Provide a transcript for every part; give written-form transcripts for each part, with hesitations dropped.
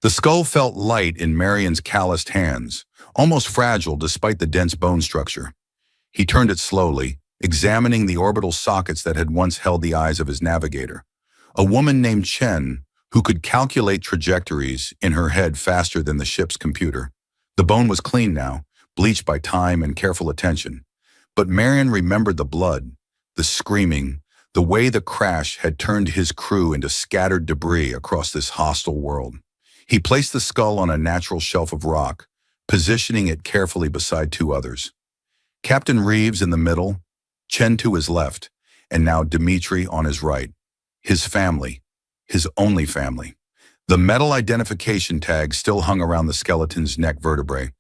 The skull felt light in Marion's calloused hands, almost fragile despite the dense bone structure. He turned it slowly, examining the orbital sockets that had once held the eyes of his navigator. A woman named Chen, who could calculate trajectories in her head faster than the ship's computer. The bone was clean now, bleached by time and careful attention. But Marion remembered the blood, the screaming, the way the crash had turned his crew into scattered debris across this hostile world. He placed the skull on a natural shelf of rock, positioning it carefully beside two others. Captain Reeves in the middle, Chen to his left, and now Dmitri on his right. His family, his only family. The metal identification tag still hung around the skeleton's neck vertebrae,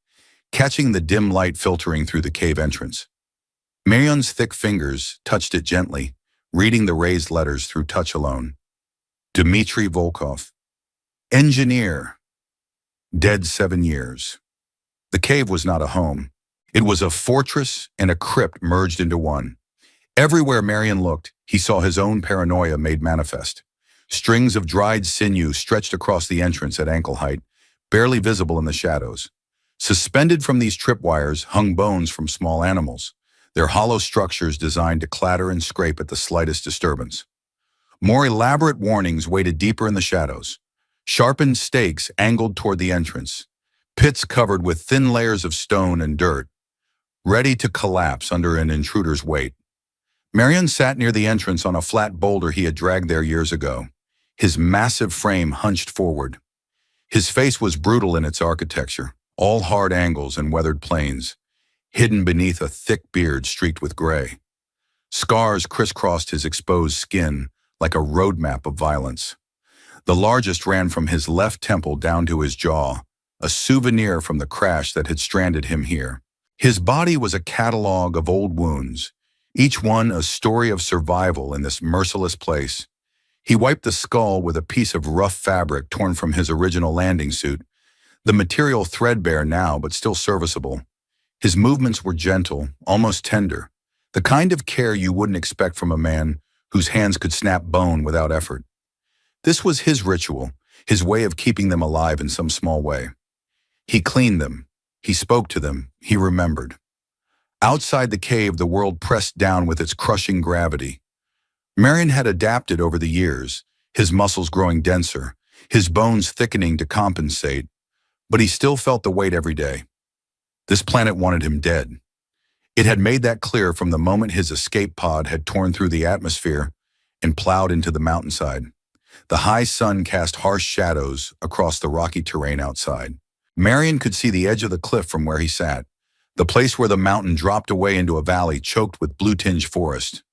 catching the dim light filtering through the cave entrance. Marion's thick fingers touched it gently, reading the raised letters through touch alone. Dmitri Volkov. Engineer. Dead 7 years. The cave was not a home. It was a fortress and a crypt merged into one. Everywhere Marion looked, he saw his own paranoia made manifest. Strings of dried sinew stretched across the entrance at ankle height, barely visible in the shadows. Suspended from these tripwires hung bones from small animals, their hollow structures designed to clatter and scrape at the slightest disturbance. More elaborate warnings waited deeper in the shadows. Sharpened stakes angled toward the entrance, pits covered with thin layers of stone and dirt, ready to collapse under an intruder's weight. Marion sat near the entrance on a flat boulder he had dragged there years ago, his massive frame hunched forward. His face was brutal in its architecture, all hard angles and weathered planes, hidden beneath a thick beard streaked with gray. Scars crisscrossed his exposed skin like a roadmap of violence. The largest ran from his left temple down to his jaw, a souvenir from the crash that had stranded him here. His body was a catalog of old wounds, each one a story of survival in this merciless place. He wiped the skull with a piece of rough fabric torn from his original landing suit, the material threadbare now but still serviceable. His movements were gentle, almost tender, the kind of care you wouldn't expect from a man whose hands could snap bone without effort. This was his ritual, his way of keeping them alive in some small way. He cleaned them, he spoke to them, he remembered. Outside the cave, the world pressed down with its crushing gravity. Marion had adapted over the years, his muscles growing denser, his bones thickening to compensate, but he still felt the weight every day. This planet wanted him dead. It had made that clear from the moment his escape pod had torn through the atmosphere and plowed into the mountainside. The high sun cast harsh shadows across the rocky terrain outside. Marion could see the edge of the cliff from where he sat, the place where the mountain dropped away into a valley choked with blue-tinged forest.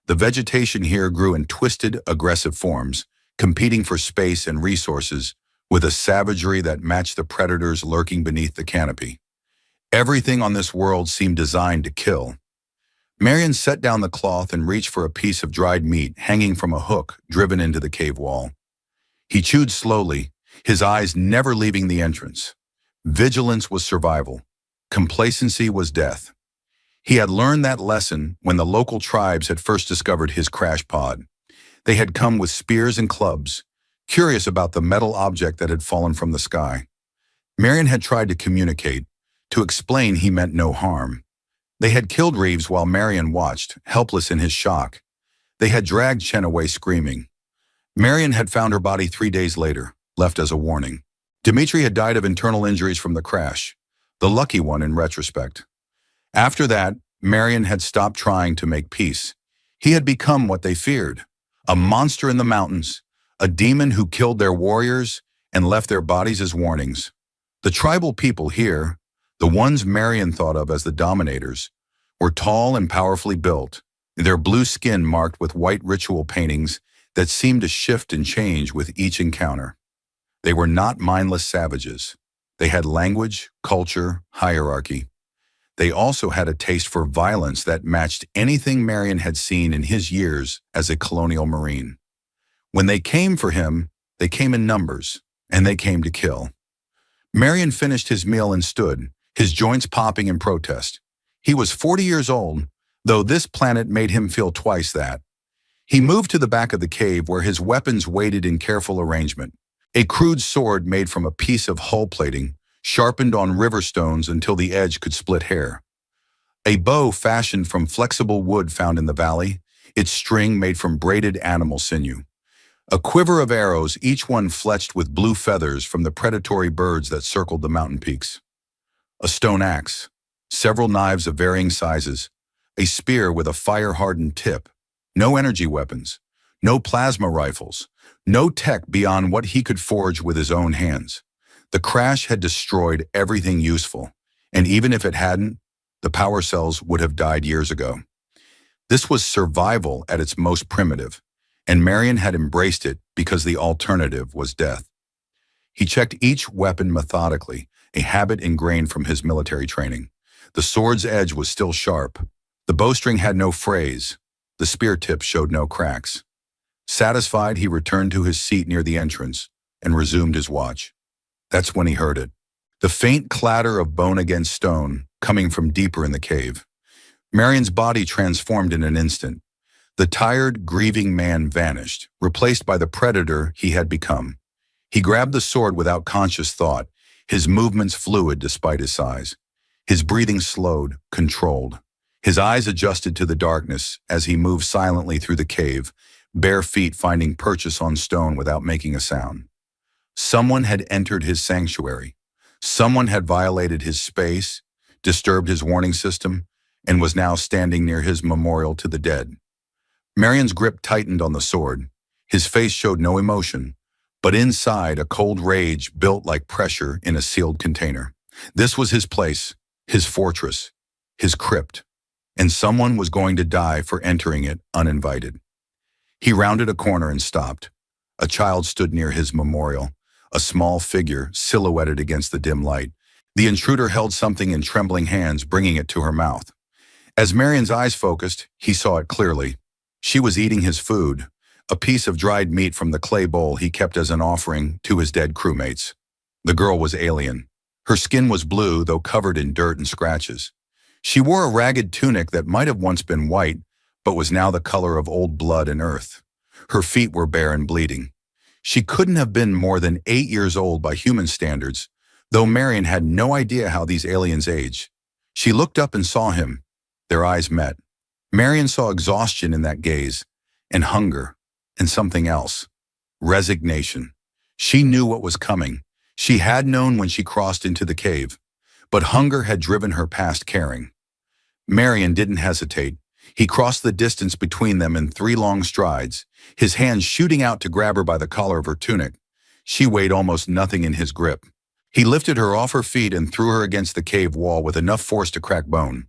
The vegetation here grew in twisted, aggressive forms, competing for space and resources with a savagery that matched the predators lurking beneath the canopy. Everything on this world seemed designed to kill. Marion set down the cloth and reached for a piece of dried meat hanging from a hook driven into the cave wall. He chewed slowly, his eyes never leaving the entrance. Vigilance was survival. Complacency was death. He had learned that lesson when the local tribes had first discovered his crash pod. They had come with spears and clubs, curious about the metal object that had fallen from the sky. Marion had tried to communicate, to explain he meant no harm. They had killed Reeves while Marion watched, helpless in his shock. They had dragged Chen away screaming. Marion had found her body 3 days later, left as a warning. Dmitri had died of internal injuries from the crash, the lucky one in retrospect. After that, Marion had stopped trying to make peace. He had become what they feared, a monster in the mountains, a demon who killed their warriors and left their bodies as warnings. The tribal people here, the ones Marion thought of as the dominators, were tall and powerfully built, their blue skin marked with white ritual paintings that seemed to shift and change with each encounter. They were not mindless savages. They had language, culture, hierarchy. They also had a taste for violence that matched anything Marion had seen in his years as a colonial marine. When they came for him, they came in numbers, and they came to kill. Marion finished his meal and stood, his joints popping in protest. He was 40 years old, though this planet made him feel twice that. He moved to the back of the cave where his weapons waited in careful arrangement, A crude sword made from a piece of hull plating, sharpened on river stones until the edge could split hair. A bow fashioned from flexible wood found in the valley, its string made from braided animal sinew. A quiver of arrows, each one fletched with blue feathers from the predatory birds that circled the mountain peaks. A stone axe, several knives of varying sizes, a spear with a fire-hardened tip, no energy weapons, no plasma rifles, no tech beyond what he could forge with his own hands. The crash had destroyed everything useful, and even if it hadn't, the power cells would have died years ago. This was survival at its most primitive, and Marion had embraced it because the alternative was death. He checked each weapon methodically, a habit ingrained from his military training. The sword's edge was still sharp. The bowstring had no frays. The spear tip showed no cracks. Satisfied, he returned to his seat near the entrance and resumed his watch. That's when he heard it. The faint clatter of bone against stone coming from deeper in the cave. Marion's body transformed in an instant. The tired, grieving man vanished, replaced by the predator he had become. He grabbed the sword without conscious thought, his movements fluid despite his size. His breathing slowed, controlled. His eyes adjusted to the darkness as he moved silently through the cave, bare feet finding purchase on stone without making a sound. Someone had entered his sanctuary. Someone had violated his space, disturbed his warning system, and was now standing near his memorial to the dead. Marion's grip tightened on the sword. His face showed no emotion, but inside a cold rage built like pressure in a sealed container. This was his place, his fortress, his crypt, and someone was going to die for entering it uninvited. He rounded a corner and stopped. A child stood near his memorial, a small figure silhouetted against the dim light. The intruder held something in trembling hands, bringing it to her mouth. As Marion's eyes focused, he saw it clearly. She was eating his food, a piece of dried meat from the clay bowl he kept as an offering to his dead crewmates. The girl was alien. Her skin was blue, though covered in dirt and scratches. She wore a ragged tunic that might have once been white, but was now the color of old blood and earth. Her feet were bare and bleeding. She couldn't have been more than 8 years old by human standards, though Marion had no idea how these aliens age. She looked up and saw him. Their eyes met. Marion saw exhaustion in that gaze, and hunger, and something else. Resignation. She knew what was coming. She had known when she crossed into the cave, but hunger had driven her past caring. Marion didn't hesitate. He crossed the distance between them in 3 long strides, his hands shooting out to grab her by the collar of her tunic. She weighed almost nothing in his grip. He lifted her off her feet and threw her against the cave wall with enough force to crack bone.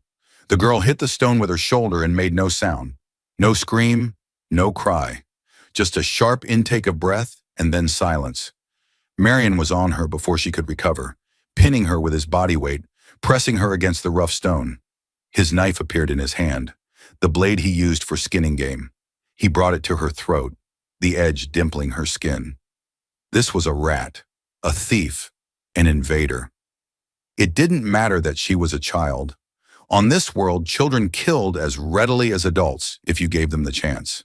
The girl hit the stone with her shoulder and made no sound. No scream, no cry. Just a sharp intake of breath and then silence. Marion was on her before she could recover, pinning her with his body weight, pressing her against the rough stone. His knife appeared in his hand, the blade he used for skinning game. He brought it to her throat, the edge dimpling her skin. This was a rat, a thief, an invader. It didn't matter that she was a child. On this world, children killed as readily as adults if you gave them the chance.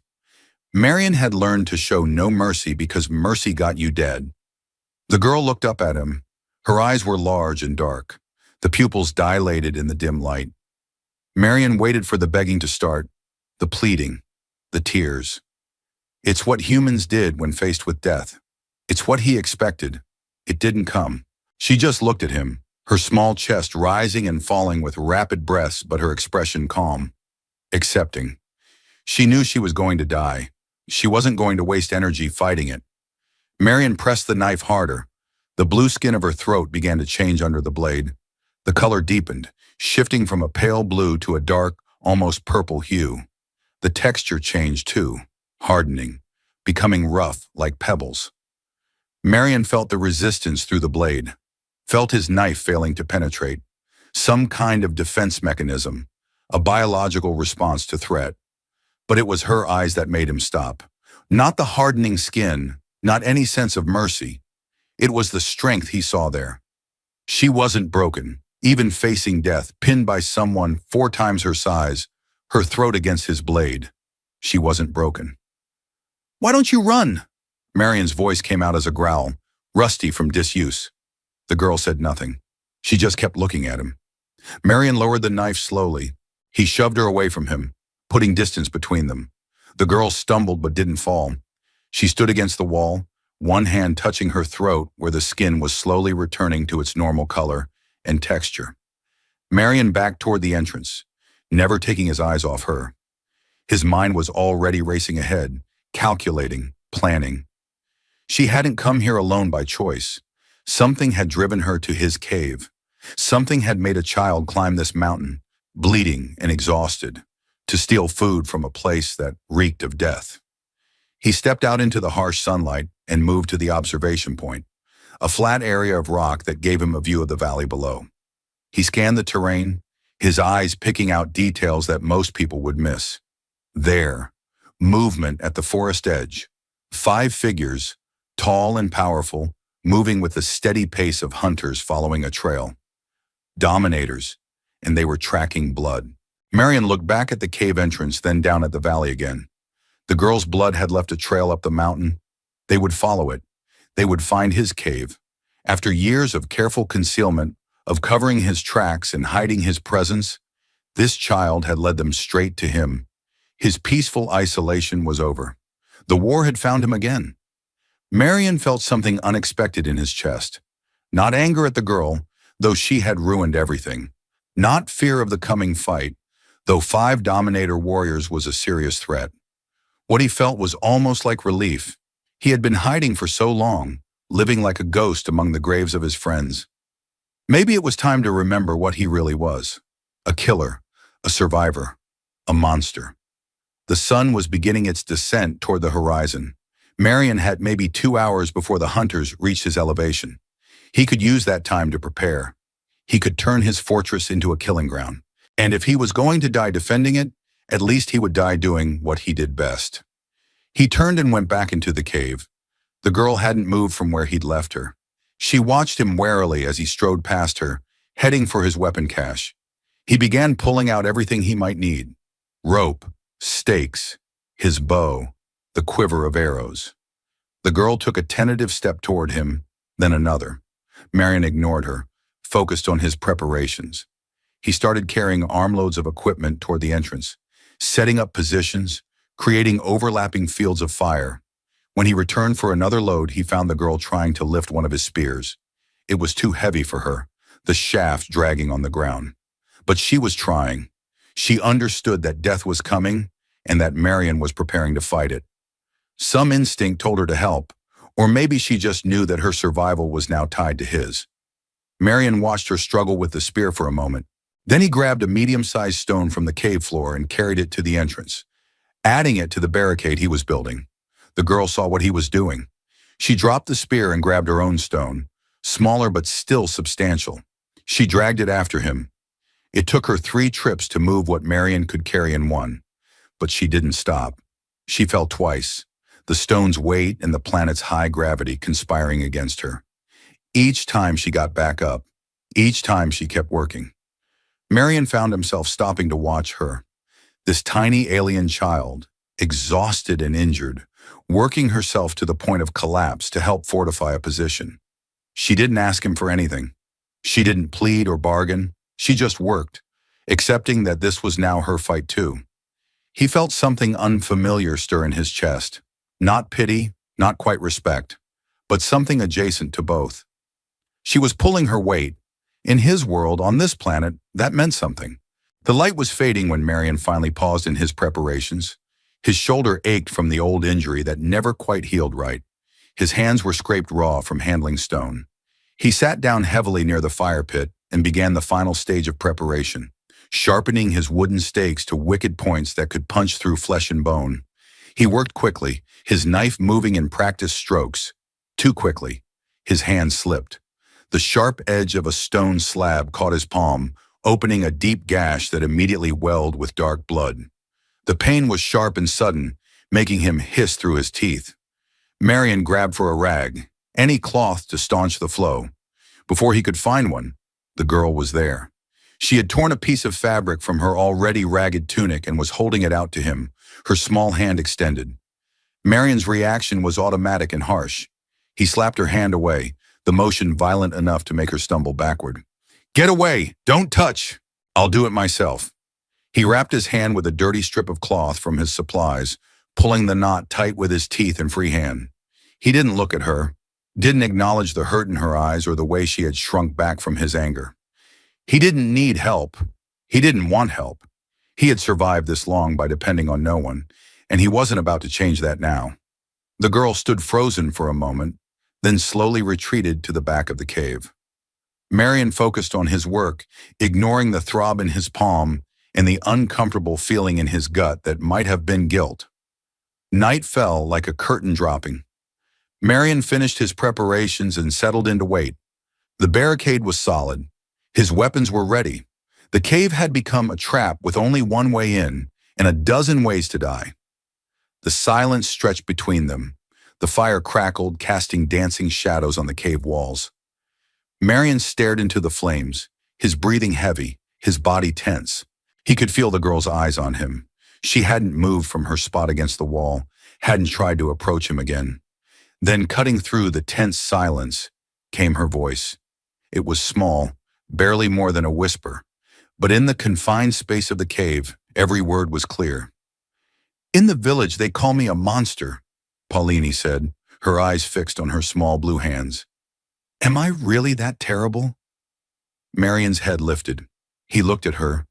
Marion had learned to show no mercy because mercy got you dead. The girl looked up at him. Her eyes were large and dark, the pupils dilated in the dim light. Marion waited for the begging to start, the pleading, the tears. It's what humans did when faced with death. It's what he expected. It didn't come. She just looked at him, her small chest rising and falling with rapid breaths, but her expression calm, accepting. She knew she was going to die. She wasn't going to waste energy fighting it. Marion pressed the knife harder. The blue skin of her throat began to change under the blade. The color deepened, shifting from a pale blue to a dark, almost purple hue. The texture changed too, hardening, becoming rough like pebbles. Marion felt the resistance through the blade, felt his knife failing to penetrate. Some kind of defense mechanism, a biological response to threat. But it was her eyes that made him stop. Not the hardening skin, not any sense of mercy. It was the strength he saw there. She wasn't broken, even facing death, pinned by someone 4 times her size, her throat against his blade. She wasn't broken. "Why don't you run?" Marion's voice came out as a growl, Rusty from disuse. The girl said nothing. She just kept looking at him. Marion lowered the knife slowly. He shoved her away from him, putting distance between them. The girl stumbled but didn't fall. She stood against the wall, one hand touching her throat where the skin was slowly returning to its normal color and texture. Marion backed toward the entrance, never taking his eyes off her. His mind was already racing ahead, calculating, planning. She hadn't come here alone by choice. Something had driven her to his cave. Something had made a child climb this mountain, bleeding and exhausted, to steal food from a place that reeked of death. He stepped out into the harsh sunlight and moved to the observation point, a flat area of rock that gave him a view of the valley below. He scanned the terrain, his eyes picking out details that most people would miss. There, movement at the forest edge, 5 figures, tall and powerful, moving with the steady pace of hunters following a trail. Dominators, and they were tracking blood. Marion looked back at the cave entrance, then down at the valley again. The girl's blood had left a trail up the mountain. They would follow it. They would find his cave. After years of careful concealment, of covering his tracks and hiding his presence, this child had led them straight to him. His peaceful isolation was over. The war had found him again. Marion felt something unexpected in his chest. Not anger at the girl, though she had ruined everything. Not fear of the coming fight, though 5 Dominator warriors was a serious threat. What he felt was almost like relief. He had been hiding for so long, living like a ghost among the graves of his friends. Maybe it was time to remember what he really was. A killer, a survivor, a monster. The sun was beginning its descent toward the horizon. Marion had maybe 2 hours before the hunters reached his elevation. He could use that time to prepare. He could turn his fortress into a killing ground. And if he was going to die defending it, at least he would die doing what he did best. He turned and went back into the cave. The girl hadn't moved from where he'd left her. She watched him warily as he strode past her, heading for his weapon cache. He began pulling out everything he might need. Rope, stakes, his bow, the quiver of arrows. The girl took a tentative step toward him, then another. Marion ignored her, focused on his preparations. He started carrying armloads of equipment toward the entrance, setting up positions, creating overlapping fields of fire. When he returned for another load, he found the girl trying to lift one of his spears. It was too heavy for her, the shaft dragging on the ground. But she was trying. She understood that death was coming and that Marion was preparing to fight it. Some instinct told her to help, or maybe she just knew that her survival was now tied to his. Marion watched her struggle with the spear for a moment. Then he grabbed a medium-sized stone from the cave floor and carried it to the entrance, adding it to the barricade he was building. The girl saw what he was doing. She dropped the spear and grabbed her own stone, smaller but still substantial. She dragged it after him. It took her 3 trips to move what Marion could carry in one, but she didn't stop. She fell twice, the stone's weight and the planet's high gravity conspiring against her. Each time she got back up, each time she kept working. Marion found himself stopping to watch her, this tiny alien child, exhausted and injured, working herself to the point of collapse to help fortify a position. She didn't ask him for anything. She didn't plead or bargain. She just worked, accepting that this was now her fight too. He felt something unfamiliar stir in his chest. Not pity, not quite respect, but something adjacent to both. She was pulling her weight. In his world, on this planet, that meant something. The light was fading when Marion finally paused in his preparations. His shoulder ached from the old injury that never quite healed right. His hands were scraped raw from handling stone. He sat down heavily near the fire pit and began the final stage of preparation, sharpening his wooden stakes to wicked points that could punch through flesh and bone. He worked quickly, his knife moving in practiced strokes. Too quickly. His hand slipped. The sharp edge of a stone slab caught his palm, opening a deep gash that immediately welled with dark blood. The pain was sharp and sudden, making him hiss through his teeth. Marion grabbed for a rag, any cloth to staunch the flow. Before he could find one, the girl was there. She had torn a piece of fabric from her already ragged tunic and was holding it out to him, her small hand extended. Marion's reaction was automatic and harsh. He slapped her hand away, the motion violent enough to make her stumble backward. Get away! Don't touch! I'll do it myself. He wrapped his hand with a dirty strip of cloth from his supplies, pulling the knot tight with his teeth and free hand. He didn't look at her, didn't acknowledge the hurt in her eyes or the way she had shrunk back from his anger. He didn't need help. He didn't want help. He had survived this long by depending on no one, and he wasn't about to change that now. The girl stood frozen for a moment, then slowly retreated to the back of the cave. Marion focused on his work, ignoring the throb in his palm and the uncomfortable feeling in his gut that might have been guilt. Night fell like a curtain dropping. Marion finished his preparations and settled in to wait. The barricade was solid. His weapons were ready. The cave had become a trap with only one way in and a dozen ways to die. The silence stretched between them. The fire crackled, casting dancing shadows on the cave walls. Marion stared into the flames, his breathing heavy, his body tense. He could feel the girl's eyes on him. She hadn't moved from her spot against the wall, hadn't tried to approach him again. Then, cutting through the tense silence, came her voice. It was small, barely more than a whisper, but in the confined space of the cave, every word was clear. In the village, they call me a monster, Paulini said, her eyes fixed on her small blue hands. Am I really that terrible? Marion's head lifted. He looked at her,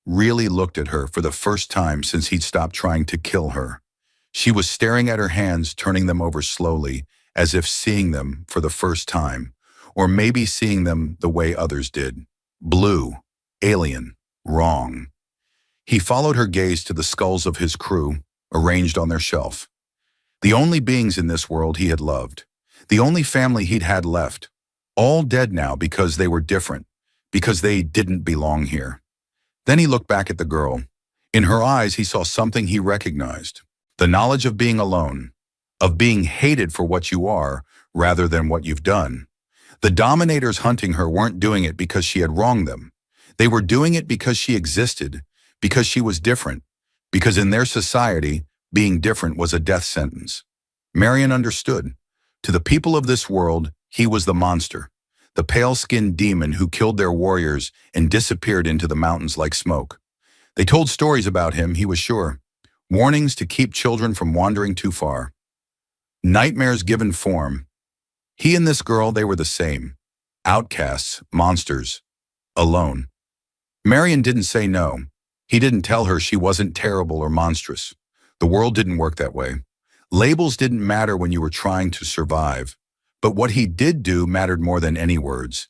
really looked at her for the first time since he'd stopped trying to kill her. She was staring at her hands, turning them over slowly, as if seeing them for the first time, or maybe seeing them the way others did. Blue, alien, wrong. He followed her gaze to the skulls of his crew, arranged on their shelf. The only beings in this world he had loved, the only family he'd had left, all dead now because they were different, because they didn't belong here. Then he looked back at the girl. In her eyes, he saw something he recognized. The knowledge of being alone, of being hated for what you are rather than what you've done. The dominators hunting her weren't doing it because she had wronged them. They were doing it because she existed, because she was different, because in their society, being different was a death sentence. Marion understood. To the people of this world, he was the monster, the pale-skinned demon who killed their warriors and disappeared into the mountains like smoke. They told stories about him, he was sure. Warnings to keep children from wandering too far. Nightmares given form. He and this girl, they were the same. Outcasts, monsters, alone. Marion didn't say no. He didn't tell her she wasn't terrible or monstrous. The world didn't work that way. Labels didn't matter when you were trying to survive. But what he did do mattered more than any words.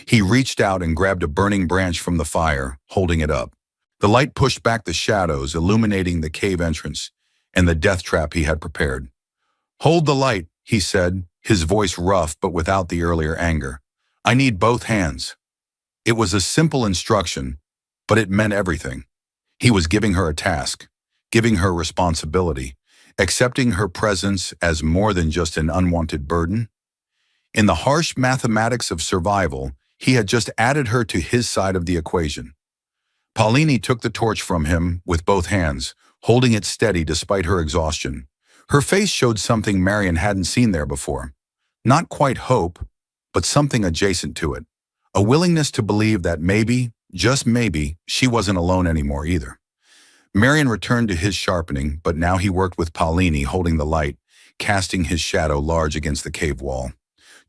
He reached out and grabbed a burning branch from the fire, holding it up. The light pushed back the shadows, illuminating the cave entrance and the death trap he had prepared. Hold the light, he said, his voice rough but without the earlier anger. I need both hands. It was a simple instruction, but it meant everything. He was giving her a task, giving her responsibility, accepting her presence as more than just an unwanted burden. In the harsh mathematics of survival, he had just added her to his side of the equation. Paulini took the torch from him with both hands, holding it steady despite her exhaustion. Her face showed something Marion hadn't seen there before. Not quite hope, but something adjacent to it. A willingness to believe that maybe, just maybe, she wasn't alone anymore either. Marion returned to his sharpening, but now he worked with Paulini holding the light, casting his shadow large against the cave wall.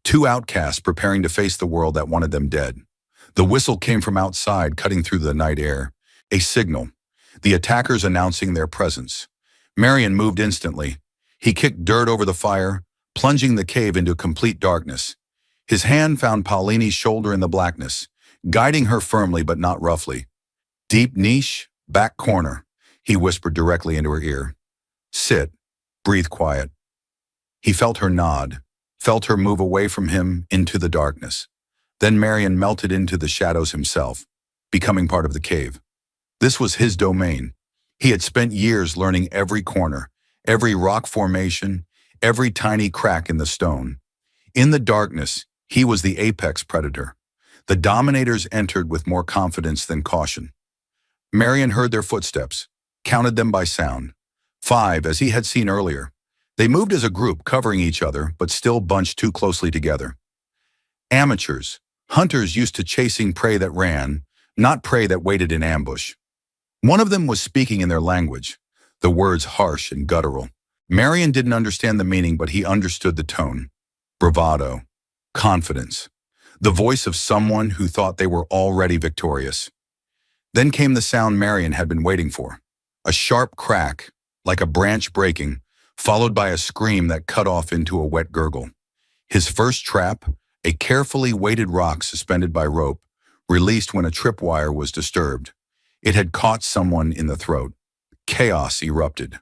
Two outcasts preparing to face the world that wanted them dead. The whistle came from outside, cutting through the night air. A signal. The attackers announcing their presence. Marion moved instantly. He kicked dirt over the fire, plunging the cave into complete darkness. His hand found Paulini's shoulder in the blackness, guiding her firmly but not roughly. Deep niche, back corner, he whispered directly into her ear. Sit. Breathe quiet. He felt her nod, felt her move away from him into the darkness. Then Marion melted into the shadows himself, becoming part of the cave. This was his domain. He had spent years learning every corner, every rock formation, every tiny crack in the stone. In the darkness, he was the apex predator. The dominators entered with more confidence than caution. Marion heard their footsteps, counted them by sound. 5, as he had seen earlier. They moved as a group, covering each other, but still bunched too closely together. Amateurs, hunters used to chasing prey that ran, not prey that waited in ambush. One of them was speaking in their language, the words harsh and guttural. Marion didn't understand the meaning, but he understood the tone. Bravado, confidence, the voice of someone who thought they were already victorious. Then came the sound Marion had been waiting for. A sharp crack, like a branch breaking, followed by a scream that cut off into a wet gurgle. His first trap, a carefully weighted rock suspended by rope, released when a tripwire was disturbed. It had caught someone in the throat. Chaos erupted.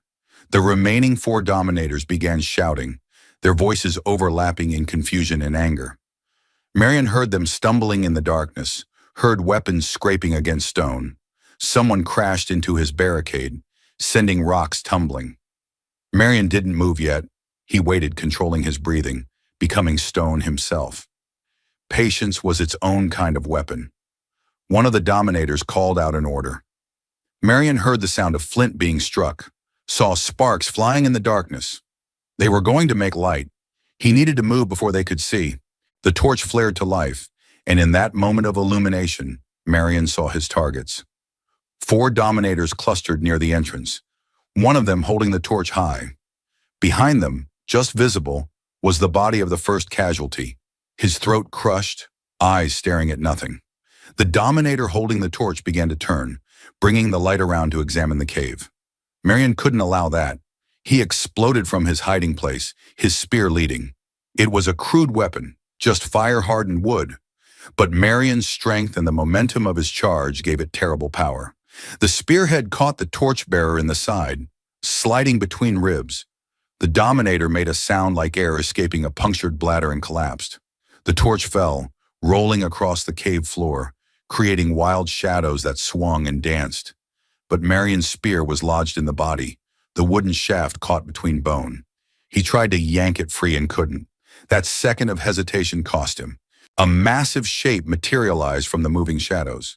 The remaining 4 dominators began shouting, their voices overlapping in confusion and anger. Marion heard them stumbling in the darkness, heard weapons scraping against stone. Someone crashed into his barricade, sending rocks tumbling. Marion didn't move yet. He waited, controlling his breathing, becoming stone himself. Patience was its own kind of weapon. One of the dominators called out an order. Marion heard the sound of flint being struck, saw sparks flying in the darkness. They were going to make light. He needed to move before they could see. The torch flared to life, and in that moment of illumination, Marion saw his targets. 4 dominators clustered near the entrance, one of them holding the torch high. Behind them, just visible, was the body of the first casualty, his throat crushed, eyes staring at nothing. The dominator holding the torch began to turn, bringing the light around to examine the cave. Marion couldn't allow that. He exploded from his hiding place, his spear leading. It was a crude weapon, just fire-hardened wood. But Marion's strength and the momentum of his charge gave it terrible power. The spearhead caught the torchbearer in the side, sliding between ribs. The dominator made a sound like air escaping a punctured bladder and collapsed. The torch fell, rolling across the cave floor, creating wild shadows that swung and danced. But Marion's spear was lodged in the body, the wooden shaft caught between bone. He tried to yank it free and couldn't. That second of hesitation cost him. A massive shape materialized from the moving shadows.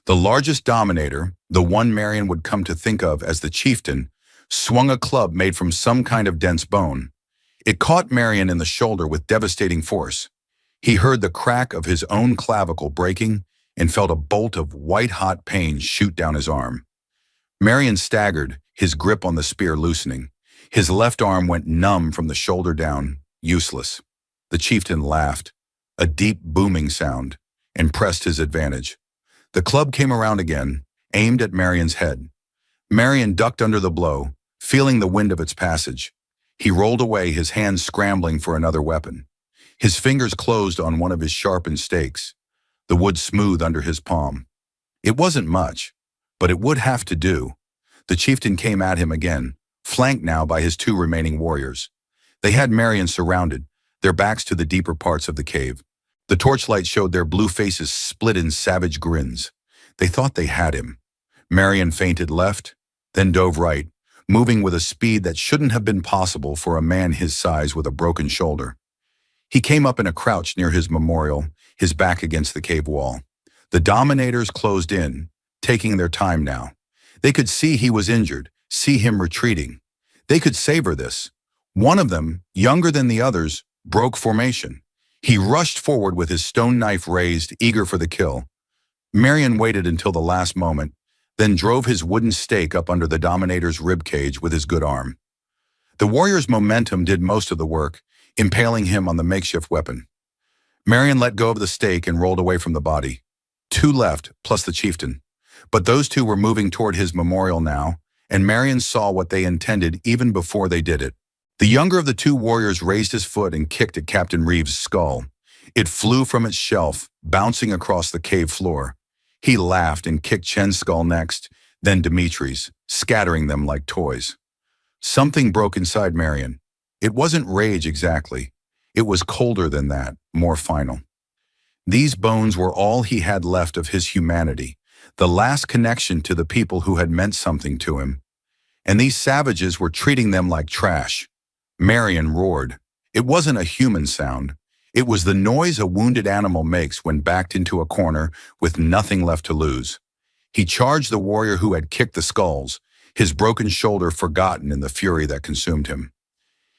The largest dominator, the one Marion would come to think of as the chieftain, swung a club made from some kind of dense bone. It caught Marion in the shoulder with devastating force. He heard the crack of his own clavicle breaking and felt a bolt of white-hot pain shoot down his arm. Marion staggered, his grip on the spear loosening. His left arm went numb from the shoulder down, useless. The chieftain laughed, a deep booming sound, and pressed his advantage. The club came around again, aimed at Marion's head. Marion ducked under the blow, feeling the wind of its passage. He rolled away, his hands scrambling for another weapon. His fingers closed on one of his sharpened stakes, the wood smooth under his palm. It wasn't much, but it would have to do. The chieftain came at him again, flanked now by his 2 remaining warriors. They had Marion surrounded, their backs to the deeper parts of the cave. The torchlight showed their blue faces split in savage grins. They thought they had him. Marion feinted left, then dove right, moving with a speed that shouldn't have been possible for a man his size with a broken shoulder. He came up in a crouch near his memorial, his back against the cave wall. The dominators closed in, taking their time now. They could see he was injured, see him retreating. They could savor this. One of them, younger than the others, broke formation. He rushed forward with his stone knife raised, eager for the kill. Marion waited until the last moment, then drove his wooden stake up under the dominator's ribcage with his good arm. The warrior's momentum did most of the work, impaling him on the makeshift weapon. Marion let go of the stake and rolled away from the body. 2 left, plus the chieftain. But those 2 were moving toward his memorial now, and Marion saw what they intended even before they did it. The younger of the 2 warriors raised his foot and kicked at Captain Reeves' skull. It flew from its shelf, bouncing across the cave floor. He laughed and kicked Chen's skull next, then Dimitri's, scattering them like toys. Something broke inside Marion. It wasn't rage exactly. It was colder than that, more final. These bones were all he had left of his humanity, the last connection to the people who had meant something to him. And these savages were treating them like trash. Marion roared. It wasn't a human sound. It was the noise a wounded animal makes when backed into a corner with nothing left to lose. He charged the warrior who had kicked the skulls, his broken shoulder forgotten in the fury that consumed him.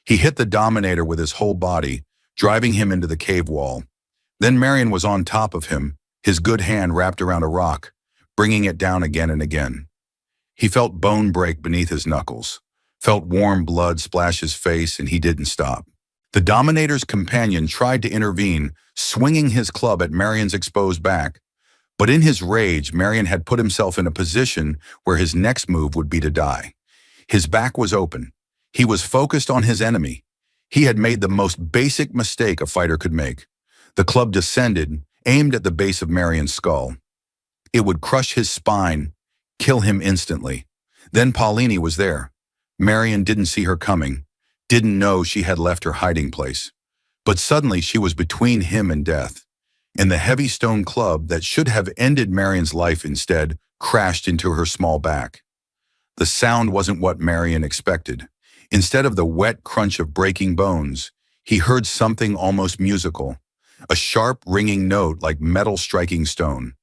He hit the Dominator with his whole body, driving him into the cave wall. Then Marion was on top of him, his good hand wrapped around a rock, bringing it down again and again. He felt bone break beneath his knuckles, felt warm blood splash his face, and he didn't stop. The Dominator's companion tried to intervene, swinging his club at Marion's exposed back. But in his rage, Marion had put himself in a position where his next move would be to die. His back was open. He was focused on his enemy. He had made the most basic mistake a fighter could make. The club descended, aimed at the base of Marion's skull. It would crush his spine, kill him instantly. Then Paulini was there. Marion didn't see her coming, didn't know she had left her hiding place. But suddenly she was between him and death. And the heavy stone club that should have ended Marion's life instead crashed into her small back. The sound wasn't what Marion expected. Instead of the wet crunch of breaking bones, he heard something almost musical, a sharp, ringing note like metal striking stone.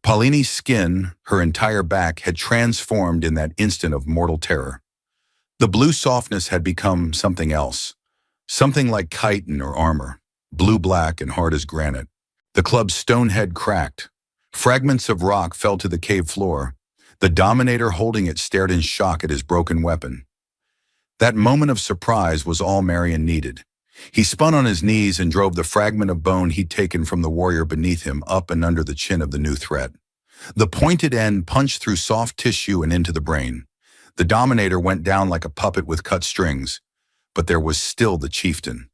Paulini's skin, her entire back, had transformed in that instant of mortal terror. The blue softness had become something else, something like chitin or armor, blue-black and hard as granite. The club's stone head cracked. Fragments of rock fell to the cave floor. The Dominator holding it stared in shock at his broken weapon. That moment of surprise was all Marion needed. He spun on his knees and drove the fragment of bone he'd taken from the warrior beneath him up and under the chin of the new threat. The pointed end punched through soft tissue and into the brain. The Dominator went down like a puppet with cut strings, but there was still the chieftain.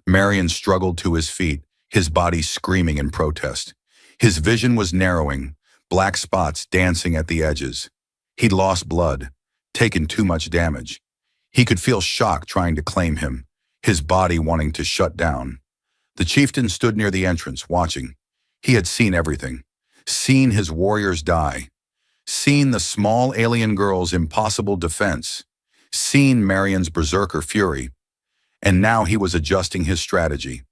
Marion struggled to his feet, his body screaming in protest. His vision was narrowing, black spots dancing at the edges. He'd lost blood, taken too much damage. He could feel shock trying to claim him, his body wanting to shut down. The chieftain stood near the entrance, watching. He had seen everything, seen his warriors die, seen the small alien girl's impossible defense, seen Marion's berserker fury, and now he was adjusting his strategy.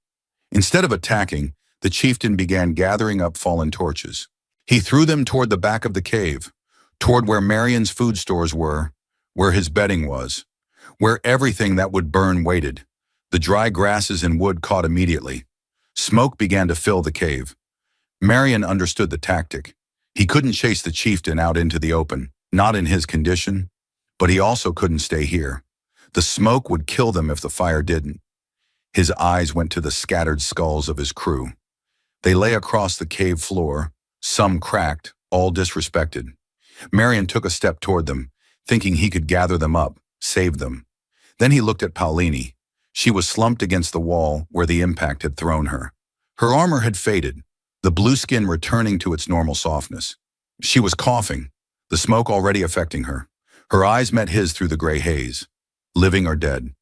Instead of attacking, the chieftain began gathering up fallen torches. He threw them toward the back of the cave, toward where Marion's food stores were, where his bedding was, where everything that would burn waited. The dry grasses and wood caught immediately. Smoke began to fill the cave. Marion understood the tactic. He couldn't chase the chieftain out into the open, not in his condition, but he also couldn't stay here. The smoke would kill them if the fire didn't. His eyes went to the scattered skulls of his crew. They lay across the cave floor, some cracked, all disrespected. Marion took a step toward them, thinking he could gather them up, save them. Then he looked at Paulini. She was slumped against the wall where the impact had thrown her. Her armor had faded, the blue skin returning to its normal softness. She was coughing, the smoke already affecting her. Her eyes met his through the gray haze. Living or dead?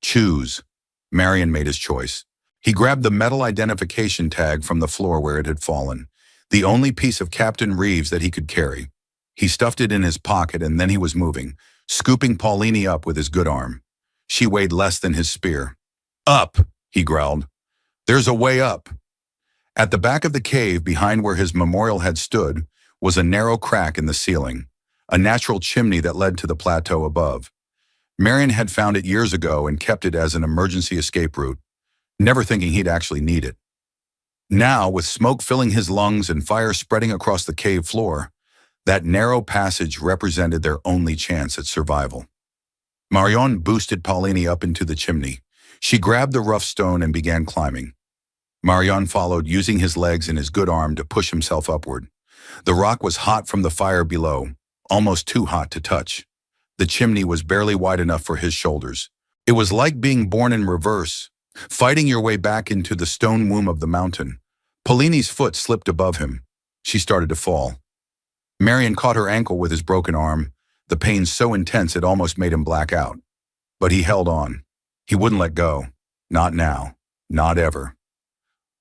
Choose. Marion made his choice. He grabbed the metal identification tag from the floor where it had fallen, the only piece of Captain Reeves that he could carry. He stuffed it in his pocket and then he was moving, scooping Paulini up with his good arm. She weighed less than his spear. Up, he growled. There's a way up. At the back of the cave, behind where his memorial had stood, was a narrow crack in the ceiling, a natural chimney that led to the plateau above. Marion had found it years ago and kept it as an emergency escape route, never thinking he'd actually need it. Now, with smoke filling his lungs and fire spreading across the cave floor, that narrow passage represented their only chance at survival. Marion boosted Paulini up into the chimney. She grabbed the rough stone and began climbing. Marion followed, using his legs and his good arm to push himself upward. The rock was hot from the fire below, almost too hot to touch. The chimney was barely wide enough for his shoulders. It was like being born in reverse, fighting your way back into the stone womb of the mountain. Paulini's foot slipped above him. She started to fall. Marion caught her ankle with his broken arm, the pain so intense it almost made him black out. But he held on. He wouldn't let go. Not now. Not ever.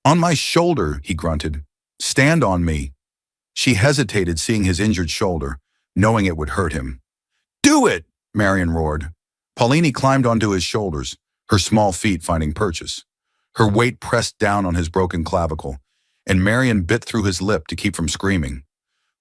On my shoulder, he grunted. Stand on me. She hesitated, seeing his injured shoulder, knowing it would hurt him. Do it, Marion roared. Paulini climbed onto his shoulders, her small feet finding purchase. Her weight pressed down on his broken clavicle, and Marion bit through his lip to keep from screaming.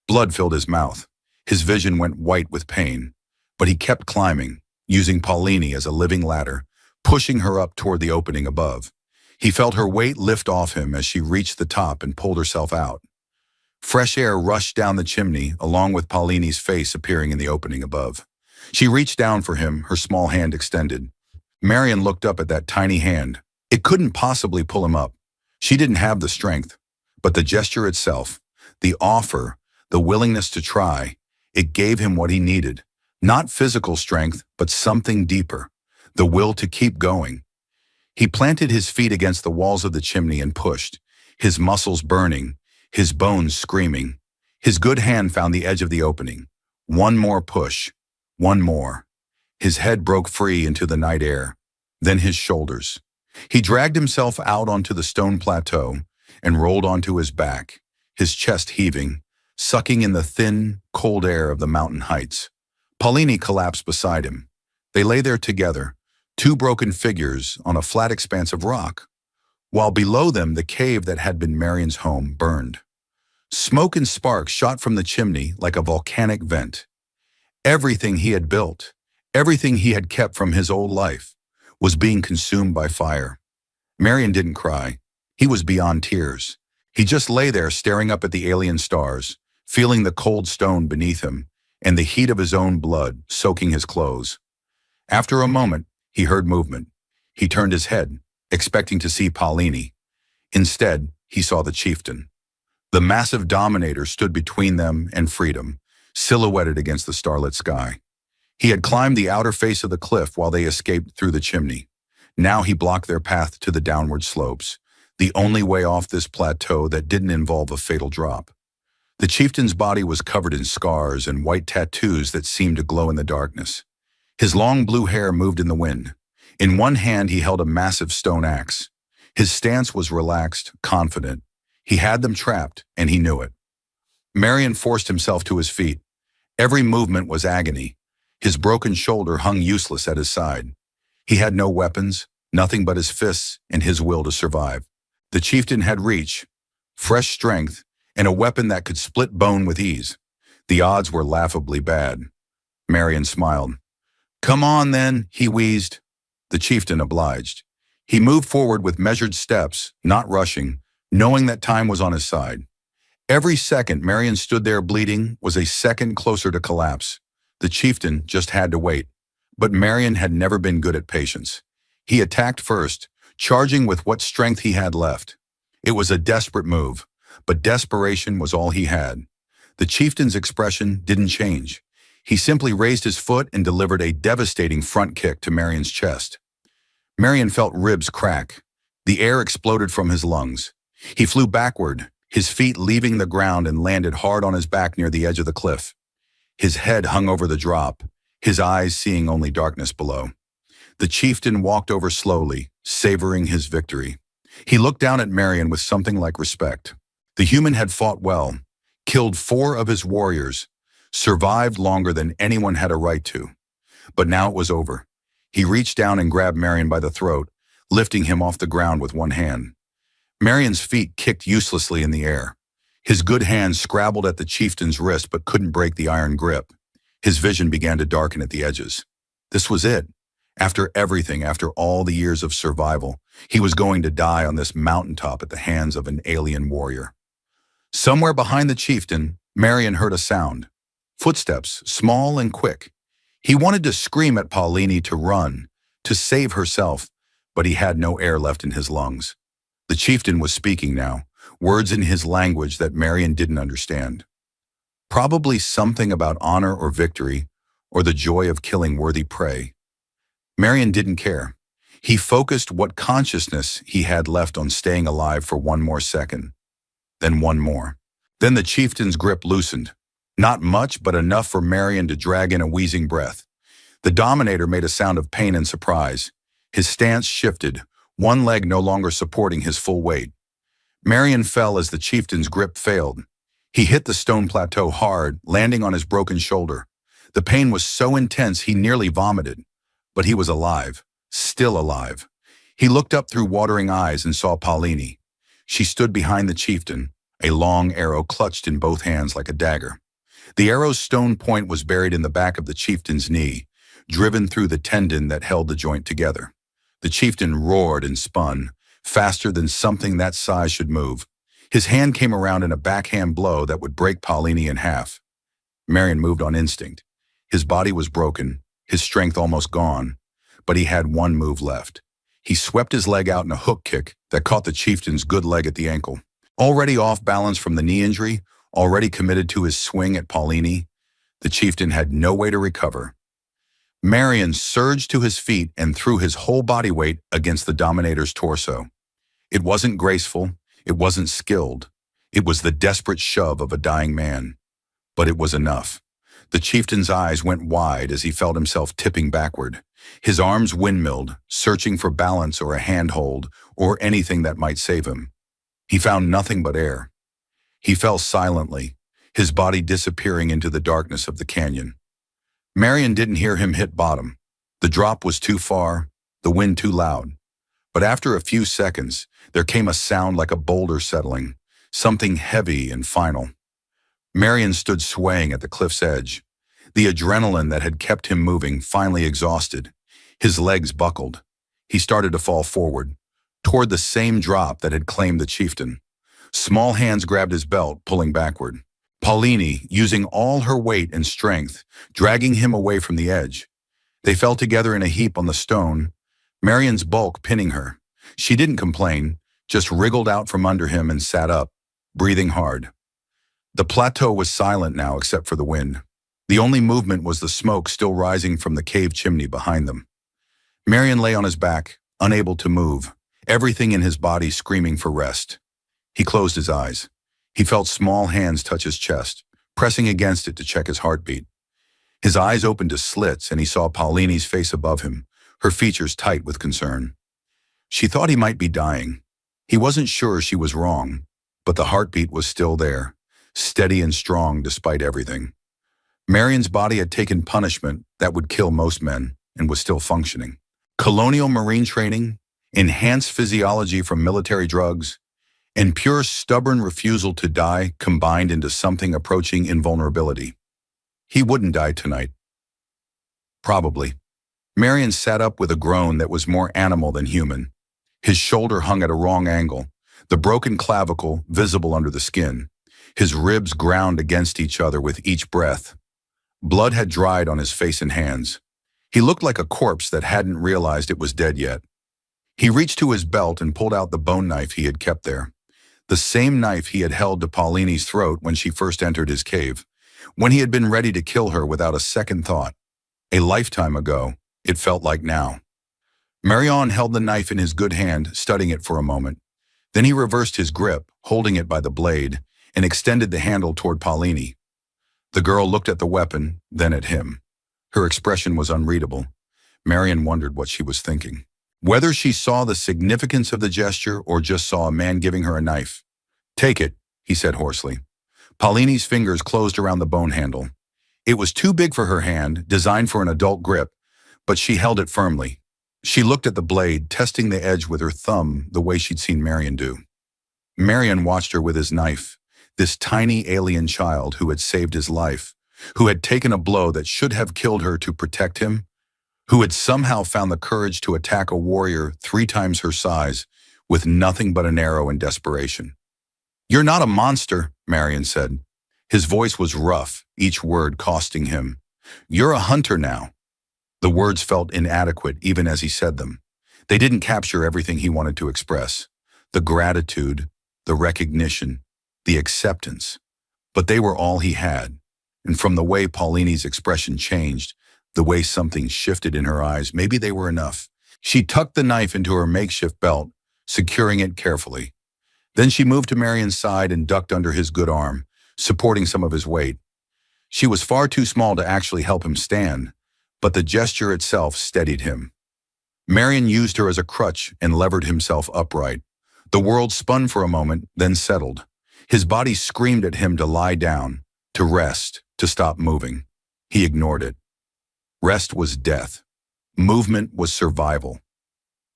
Blood filled his mouth. His vision went white with pain, but he kept climbing, using Paulini as a living ladder, pushing her up toward the opening above. He felt her weight lift off him as she reached the top and pulled herself out. Fresh air rushed down the chimney, along with Paulini's face appearing in the opening above. She reached down for him, her small hand extended. Marion looked up at that tiny hand. It couldn't possibly pull him up. She didn't have the strength. But the gesture itself, the offer, the willingness to try, it gave him what he needed. Not physical strength, but something deeper. The will to keep going. He planted his feet against the walls of the chimney and pushed, his muscles burning, his bones screaming. His good hand found the edge of the opening. One more push. One more. His head broke free into the night air. Then his shoulders. He dragged himself out onto the stone plateau and rolled onto his back, his chest heaving, sucking in the thin, cold air of the mountain heights. Paulini collapsed beside him. They lay there together, two broken figures on a flat expanse of rock, while below them the cave that had been Marion's home burned. Smoke and sparks shot from the chimney like a volcanic vent. Everything he had built, everything he had kept from his old life, was being consumed by fire. Marion didn't cry. He was beyond tears. He just lay there staring up at the alien stars, feeling the cold stone beneath him and the heat of his own blood soaking his clothes. After a moment, he heard movement. He turned his head, expecting to see Paulini. Instead, he saw the chieftain. The massive dominator stood between them and freedom, silhouetted against the starlit sky. He had climbed the outer face of the cliff while they escaped through the chimney. Now he blocked their path to the downward slopes, the only way off this plateau that didn't involve a fatal drop. The chieftain's body was covered in scars and white tattoos that seemed to glow in the darkness. His long blue hair moved in the wind. In one hand he held a massive stone axe. His stance was relaxed, confident. He had them trapped, and he knew it. Marion forced himself to his feet. Every movement was agony. His broken shoulder hung useless at his side. He had no weapons, nothing but his fists and his will to survive. The chieftain had reach, fresh strength, and a weapon that could split bone with ease. The odds were laughably bad. Marion smiled. "Come on, then," he wheezed. The chieftain obliged. He moved forward with measured steps, not rushing, knowing that time was on his side. Every second Marion stood there bleeding was a second closer to collapse. The chieftain just had to wait. But Marion had never been good at patience. He attacked first, charging with what strength he had left. It was a desperate move, but desperation was all he had. The chieftain's expression didn't change. He simply raised his foot and delivered a devastating front kick to Marion's chest. Marion felt ribs crack. The air exploded from his lungs. He flew backward, his feet leaving the ground, and landed hard on his back near the edge of the cliff. His head hung over the drop, his eyes seeing only darkness below. The chieftain walked over slowly, savoring his victory. He looked down at Marion with something like respect. The human had fought well, killed 4 of his warriors, survived longer than anyone had a right to. But now it was over. He reached down and grabbed Marion by the throat, lifting him off the ground with one hand. Marion's feet kicked uselessly in the air. His good hand scrabbled at the chieftain's wrist but couldn't break the iron grip. His vision began to darken at the edges. This was it. After everything, after all the years of survival, he was going to die on this mountaintop at the hands of an alien warrior. Somewhere behind the chieftain, Marion heard a sound. Footsteps, small and quick. He wanted to scream at Paulini to run, to save herself, but he had no air left in his lungs. The chieftain was speaking now, words in his language that Marion didn't understand. Probably something about honor or victory, or the joy of killing worthy prey. Marion didn't care. He focused what consciousness he had left on staying alive for one more second. Then one more. Then the chieftain's grip loosened. Not much, but enough for Marion to drag in a wheezing breath. The dominator made a sound of pain and surprise. His stance shifted, one leg no longer supporting his full weight. Marion fell as the chieftain's grip failed. He hit the stone plateau hard, landing on his broken shoulder. The pain was so intense he nearly vomited. But he was alive, still alive. He looked up through watering eyes and saw Paulini. She stood behind the chieftain, a long arrow clutched in both hands like a dagger. The arrow's stone point was buried in the back of the chieftain's knee, driven through the tendon that held the joint together. The chieftain roared and spun, faster than something that size should move. His hand came around in a backhand blow that would break Paulini in half. Marion moved on instinct. His body was broken, his strength almost gone, but he had one move left. He swept his leg out in a hook kick that caught the chieftain's good leg at the ankle. Already off balance from the knee injury, already committed to his swing at Paulini, the chieftain had no way to recover. Marion surged to his feet and threw his whole body weight against the Dominator's torso. It wasn't graceful, it wasn't skilled. It was the desperate shove of a dying man. But it was enough. The chieftain's eyes went wide as he felt himself tipping backward. His arms windmilled, searching for balance or a handhold or anything that might save him. He found nothing but air. He fell silently, his body disappearing into the darkness of the canyon. Marion didn't hear him hit bottom. The drop was too far, the wind too loud. But after a few seconds, there came a sound like a boulder settling, something heavy and final. Marion stood swaying at the cliff's edge. The adrenaline that had kept him moving finally exhausted. His legs buckled. He started to fall forward, toward the same drop that had claimed the chieftain. Small hands grabbed his belt, pulling backward. Paulini, using all her weight and strength, dragging him away from the edge. They fell together in a heap on the stone, Marion's bulk pinning her. She didn't complain, just wriggled out from under him and sat up, breathing hard. The plateau was silent now except for the wind. The only movement was the smoke still rising from the cave chimney behind them. Marion lay on his back, unable to move, everything in his body screaming for rest. He closed his eyes. He felt small hands touch his chest, pressing against it to check his heartbeat. His eyes opened to slits and he saw Paulini's face above him, her features tight with concern. She thought he might be dying. He wasn't sure she was wrong, but the heartbeat was still there, steady and strong despite everything. Marion's body had taken punishment that would kill most men and was still functioning. Colonial marine training, enhanced physiology from military drugs, and pure stubborn refusal to die combined into something approaching invulnerability. He wouldn't die tonight. Probably. Marion sat up with a groan that was more animal than human. His shoulder hung at a wrong angle, the broken clavicle visible under the skin. His ribs ground against each other with each breath. Blood had dried on his face and hands. He looked like a corpse that hadn't realized it was dead yet. He reached to his belt and pulled out the bone knife he had kept there. The same knife he had held to Paulini's throat when she first entered his cave, when he had been ready to kill her without a second thought. A lifetime ago, it felt like now. Marion held the knife in his good hand, studying it for a moment. Then he reversed his grip, holding it by the blade, and extended the handle toward Paulini. The girl looked at the weapon, then at him. Her expression was unreadable. Marion wondered what she was thinking. Whether she saw the significance of the gesture or just saw a man giving her a knife. "Take it," he said hoarsely. Paulini's fingers closed around the bone handle. It was too big for her hand, designed for an adult grip, but she held it firmly. She looked at the blade, testing the edge with her thumb the way she'd seen Marion do. Marion watched her with his knife, this tiny alien child who had saved his life, who had taken a blow that should have killed her to protect him, who had somehow found the courage to attack a warrior 3 times her size with nothing but an arrow in desperation. "You're not a monster," Marion said. His voice was rough, each word costing him. "You're a hunter now." The words felt inadequate even as he said them. They didn't capture everything he wanted to express. The gratitude, the recognition, the acceptance. But they were all he had. And from the way Paulini's expression changed, the way something shifted in her eyes, maybe they were enough. She tucked the knife into her makeshift belt, securing it carefully. Then she moved to Marion's side and ducked under his good arm, supporting some of his weight. She was far too small to actually help him stand, but the gesture itself steadied him. Marion used her as a crutch and levered himself upright. The world spun for a moment, then settled. His body screamed at him to lie down, to rest, to stop moving. He ignored it. Rest was death. Movement was survival.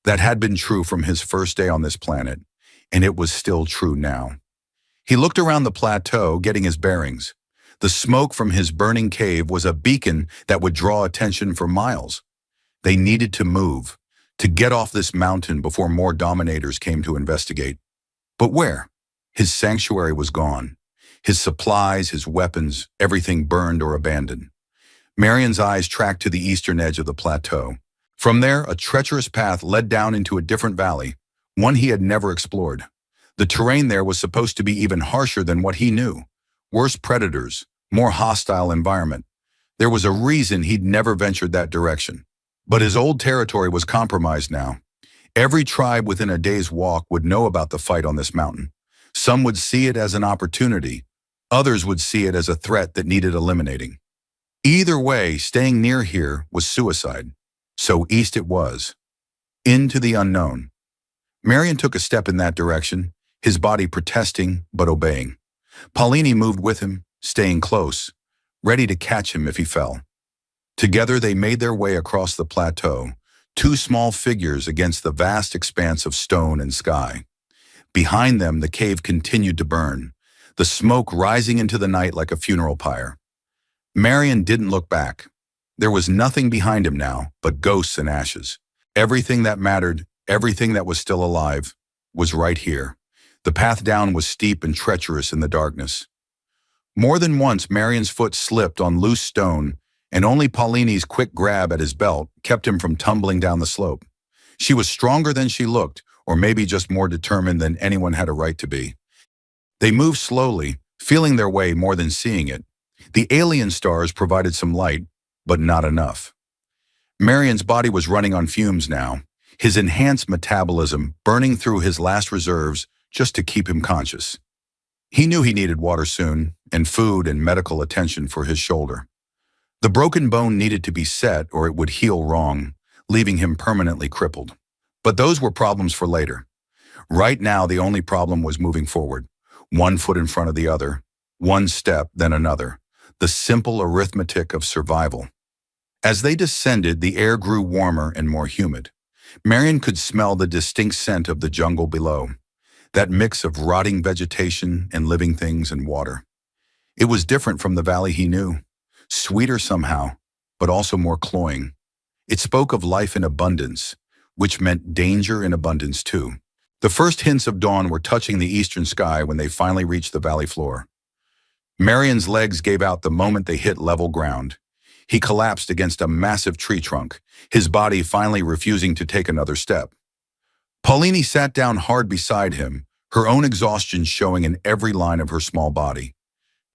That had been true from his first day on this planet, and it was still true now. He looked around the plateau, getting his bearings. The smoke from his burning cave was a beacon that would draw attention for miles. They needed to move, To get off this mountain before more dominators came to investigate. But where? His sanctuary was gone. His supplies, his weapons, everything burned or abandoned. Marion's eyes tracked to the eastern edge of the plateau. From there, a treacherous path led down into a different valley, one he had never explored. The terrain there was supposed to be even harsher than what he knew. Worse predators, more hostile environment. There was a reason he'd never ventured that direction. But his old territory was compromised now. Every tribe within a day's walk would know about the fight on this mountain. Some would see it as an opportunity. Others would see it as a threat that needed eliminating. Either way, staying near here was suicide. So east it was. Into the unknown. Marion took a step in that direction, his body protesting but obeying. Paulini moved with him, staying close, ready to catch him if he fell. Together they made their way across the plateau, two small figures against the vast expanse of stone and sky. Behind them, the cave continued to burn, the smoke rising into the night like a funeral pyre. Marion didn't look back. There was nothing behind him now but ghosts and ashes. Everything that mattered, everything that was still alive, was right here. The path down was steep and treacherous in the darkness. More than once, Marion's foot slipped on loose stone, and only Paulini's quick grab at his belt kept him from tumbling down the slope. She was stronger than she looked, or maybe just more determined than anyone had a right to be. They moved slowly, feeling their way more than seeing it. The alien stars provided some light, but not enough. Marion's body was running on fumes now, his enhanced metabolism burning through his last reserves just to keep him conscious. He knew he needed water soon, and food and medical attention for his shoulder. The broken bone needed to be set or it would heal wrong, leaving him permanently crippled. But those were problems for later. Right now, the only problem was moving forward, one foot in front of the other, one step, then another, the simple arithmetic of survival. As they descended, the air grew warmer and more humid. Marion could smell the distinct scent of the jungle below, that mix of rotting vegetation and living things and water. It was different from the valley he knew, sweeter somehow, but also more cloying. It spoke of life in abundance, which meant danger in abundance too. The first hints of dawn were touching the eastern sky when they finally reached the valley floor. Marion's legs gave out the moment they hit level ground. He collapsed against a massive tree trunk, his body finally refusing to take another step. Paulini sat down hard beside him, her own exhaustion showing in every line of her small body.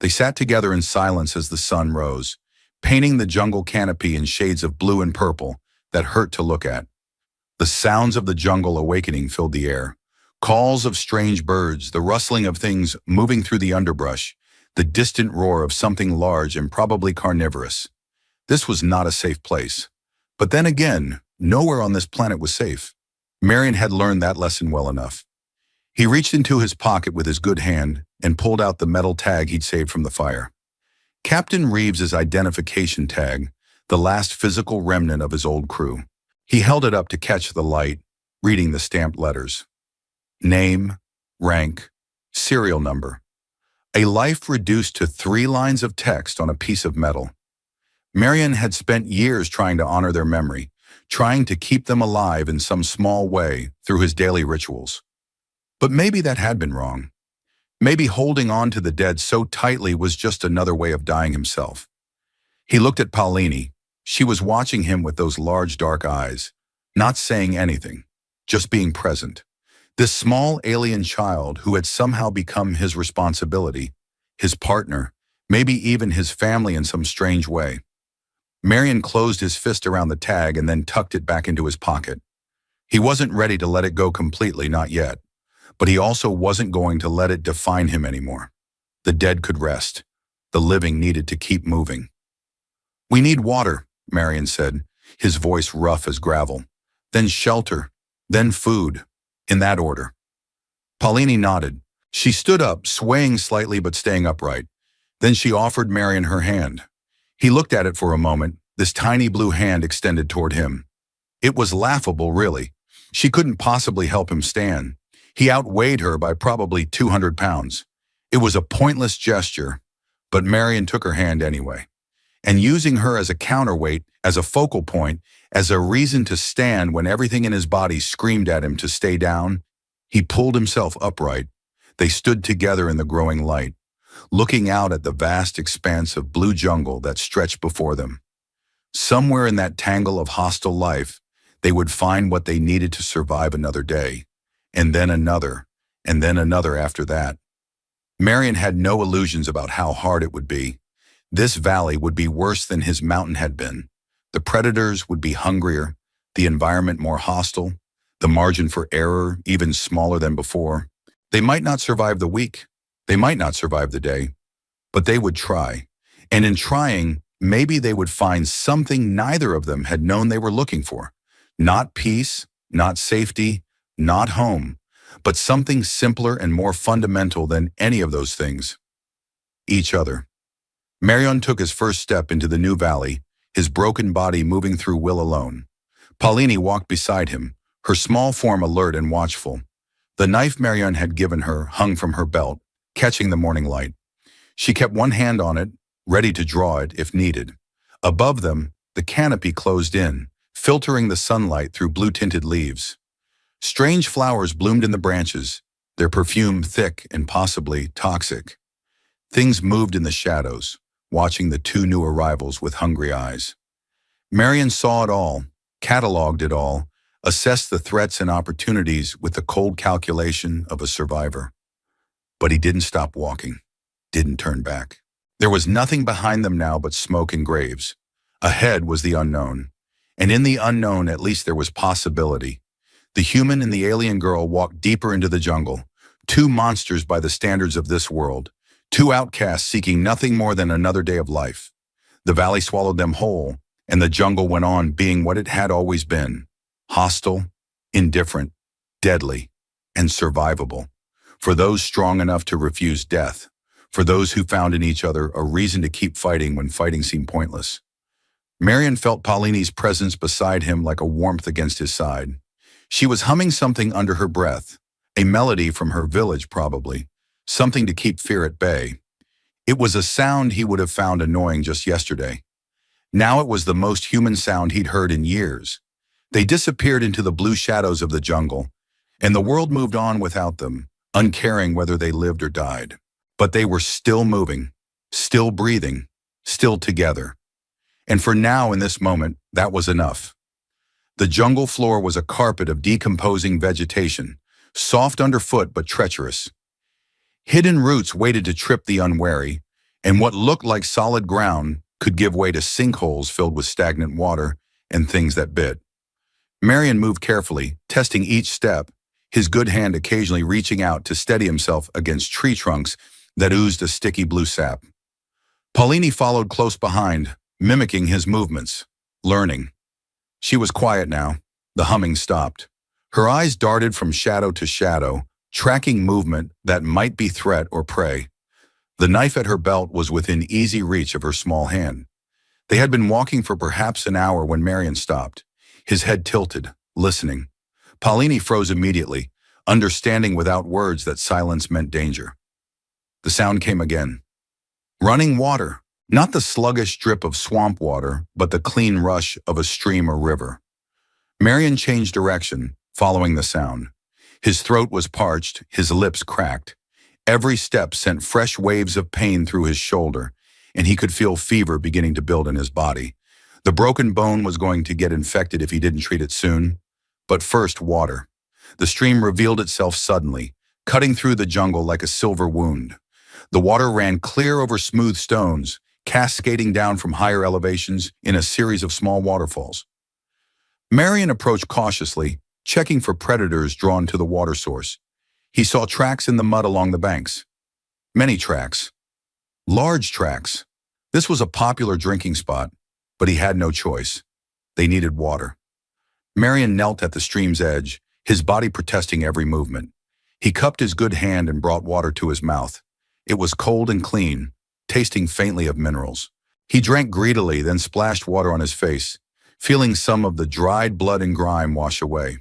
They sat together in silence as the sun rose, painting the jungle canopy in shades of blue and purple that hurt to look at. The sounds of the jungle awakening filled the air. Calls of strange birds, the rustling of things moving through the underbrush, the distant roar of something large and probably carnivorous. This was not a safe place. But then again, nowhere on this planet was safe. Marion had learned that lesson well enough. He reached into his pocket with his good hand and pulled out the metal tag he'd saved from the fire. Captain Reeves's identification tag, the last physical remnant of his old crew. He held it up to catch the light, reading the stamped letters. Name, rank, serial number. A life reduced to 3 lines of text on a piece of metal. Marion had spent years trying to honor their memory, trying to keep them alive in some small way through his daily rituals. But maybe that had been wrong. Maybe holding on to the dead so tightly was just another way of dying himself. He looked at Paulini. She was watching him with those large dark eyes, not saying anything, just being present. This small alien child who had somehow become his responsibility, his partner, maybe even his family in some strange way. Marion closed his fist around the tag and then tucked it back into his pocket. He wasn't ready to let it go completely, not yet. But he also wasn't going to let it define him anymore. The dead could rest. The living needed to keep moving. "We need water," Marion said, his voice rough as gravel. "Then shelter, then food, in that order." Paulini nodded. She stood up, swaying slightly but staying upright. Then she offered Marion her hand. He looked at it for a moment, this tiny blue hand extended toward him. It was laughable, really. She couldn't possibly help him stand. He outweighed her by probably 200 pounds. It was a pointless gesture, but Marion took her hand anyway. and using her as a counterweight, as a focal point, as a reason to stand when everything in his body screamed at him to stay down, he pulled himself upright. They stood together in the growing light, looking out at the vast expanse of blue jungle that stretched before them. Somewhere in that tangle of hostile life, they would find what they needed to survive another day, and then another after that. Marion had no illusions about how hard it would be. This valley would be worse than his mountain had been. The predators would be hungrier, the environment more hostile, the margin for error even smaller than before. They might not survive the week, they might not survive the day, but they would try. And in trying, maybe they would find something neither of them had known they were looking for. Not peace, not safety, not home, but something simpler and more fundamental than any of those things. Each other. Marion took his first step into the new valley, his broken body moving through will alone. Paulini walked beside him, her small form alert and watchful. The knife Marion had given her hung from her belt, catching the morning light. She kept one hand on it, ready to draw it if needed. Above them, the canopy closed in, filtering the sunlight through blue-tinted leaves. Strange flowers bloomed in the branches, their perfume thick and possibly toxic. Things moved in the shadows, watching the two new arrivals with hungry eyes. Marion saw it all, cataloged it all, assessed the threats and opportunities with the cold calculation of a survivor. But he didn't stop walking, didn't turn back. There was nothing behind them now but smoke and graves. Ahead was the unknown, and in the unknown at least there was possibility. The human and the alien girl walked deeper into the jungle, two monsters by the standards of this world, two outcasts seeking nothing more than another day of life. The valley swallowed them whole, and the jungle went on being what it had always been: hostile, indifferent, deadly, and survivable. For those strong enough to refuse death, for those who found in each other a reason to keep fighting when fighting seemed pointless. Marion felt Paulini's presence beside him like a warmth against his side. She was humming something under her breath, a melody from her village probably, something to keep fear at bay. It was a sound he would have found annoying just yesterday. Now it was the most human sound he'd heard in years. They disappeared into the blue shadows of the jungle, and the world moved on without them, uncaring whether they lived or died. But they were still moving, still breathing, still together. And for now, in this moment, that was enough. The jungle floor was a carpet of decomposing vegetation, soft underfoot but treacherous. Hidden roots waited to trip the unwary, and what looked like solid ground could give way to sinkholes filled with stagnant water and things that bit. Marion moved carefully, testing each step, his good hand occasionally reaching out to steady himself against tree trunks that oozed a sticky blue sap. Paulini followed close behind, mimicking his movements, learning. She was quiet now. The humming stopped. Her eyes darted from shadow to shadow, tracking movement that might be threat or prey. The knife at her belt was within easy reach of her small hand. They had been walking for perhaps an hour when Marion stopped, his head tilted, listening. Paulini froze immediately, understanding without words that silence meant danger. The sound came again. Running water. Not the sluggish drip of swamp water, but the clean rush of a stream or river. Marion changed direction, following the sound. His throat was parched, his lips cracked. Every step sent fresh waves of pain through his shoulder, and he could feel fever beginning to build in his body. The broken bone was going to get infected if he didn't treat it soon. But first, water. The stream revealed itself suddenly, cutting through the jungle like a silver wound. The water ran clear over smooth stones, cascading down from higher elevations in a series of small waterfalls. Marion approached cautiously, checking for predators drawn to the water source. He saw tracks in the mud along the banks. Many tracks. Large tracks. This was a popular drinking spot, but he had no choice. They needed water. Marion knelt at the stream's edge, his body protesting every movement. He cupped his good hand and brought water to his mouth. It was cold and clean, tasting faintly of minerals. He drank greedily, then splashed water on his face, feeling some of the dried blood and grime wash away.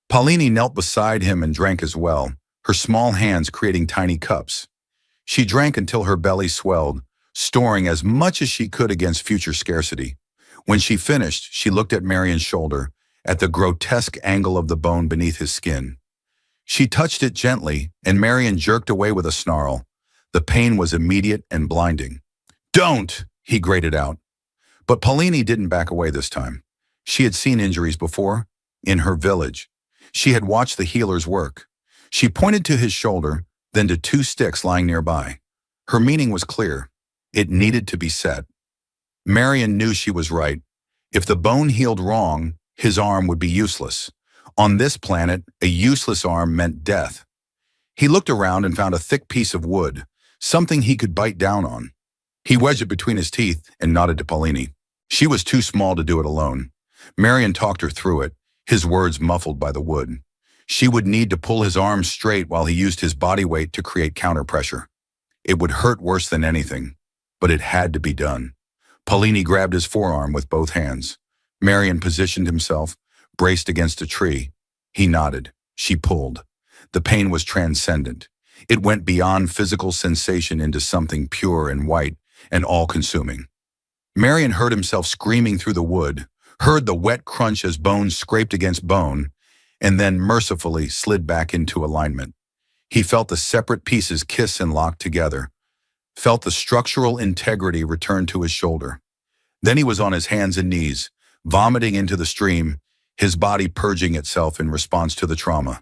Paulini knelt beside him and drank as well, her small hands creating tiny cups. She drank until her belly swelled, storing as much as she could against future scarcity. When she finished, she looked at Marion's shoulder, at the grotesque angle of the bone beneath his skin. She touched it gently, and Marion jerked away with a snarl. The pain was immediate and blinding. "Don't!" he grated out. But Paulini didn't back away this time. She had seen injuries before, in her village. She had watched the healers work. She pointed to his shoulder, then to two sticks lying nearby. Her meaning was clear. It needed to be set. Marion knew she was right. If the bone healed wrong, his arm would be useless. On this planet, a useless arm meant death. He looked around and found a thick piece of wood, something he could bite down on. He wedged it between his teeth and nodded to Paulini. She was too small to do it alone. Marion talked her through it, his words muffled by the wood. She would need to pull his arm straight while he used his body weight to create counterpressure. It would hurt worse than anything, but it had to be done. Paulini grabbed his forearm with both hands. Marion positioned himself, braced against a tree. He nodded. She pulled. The pain was transcendent. It went beyond physical sensation into something pure and white and all-consuming. Marion heard himself screaming through the wood, heard the wet crunch as bone scraped against bone, and then mercifully slid back into alignment. He felt the separate pieces kiss and lock together, felt the structural integrity return to his shoulder. Then he was on his hands and knees, vomiting into the stream, his body purging itself in response to the trauma.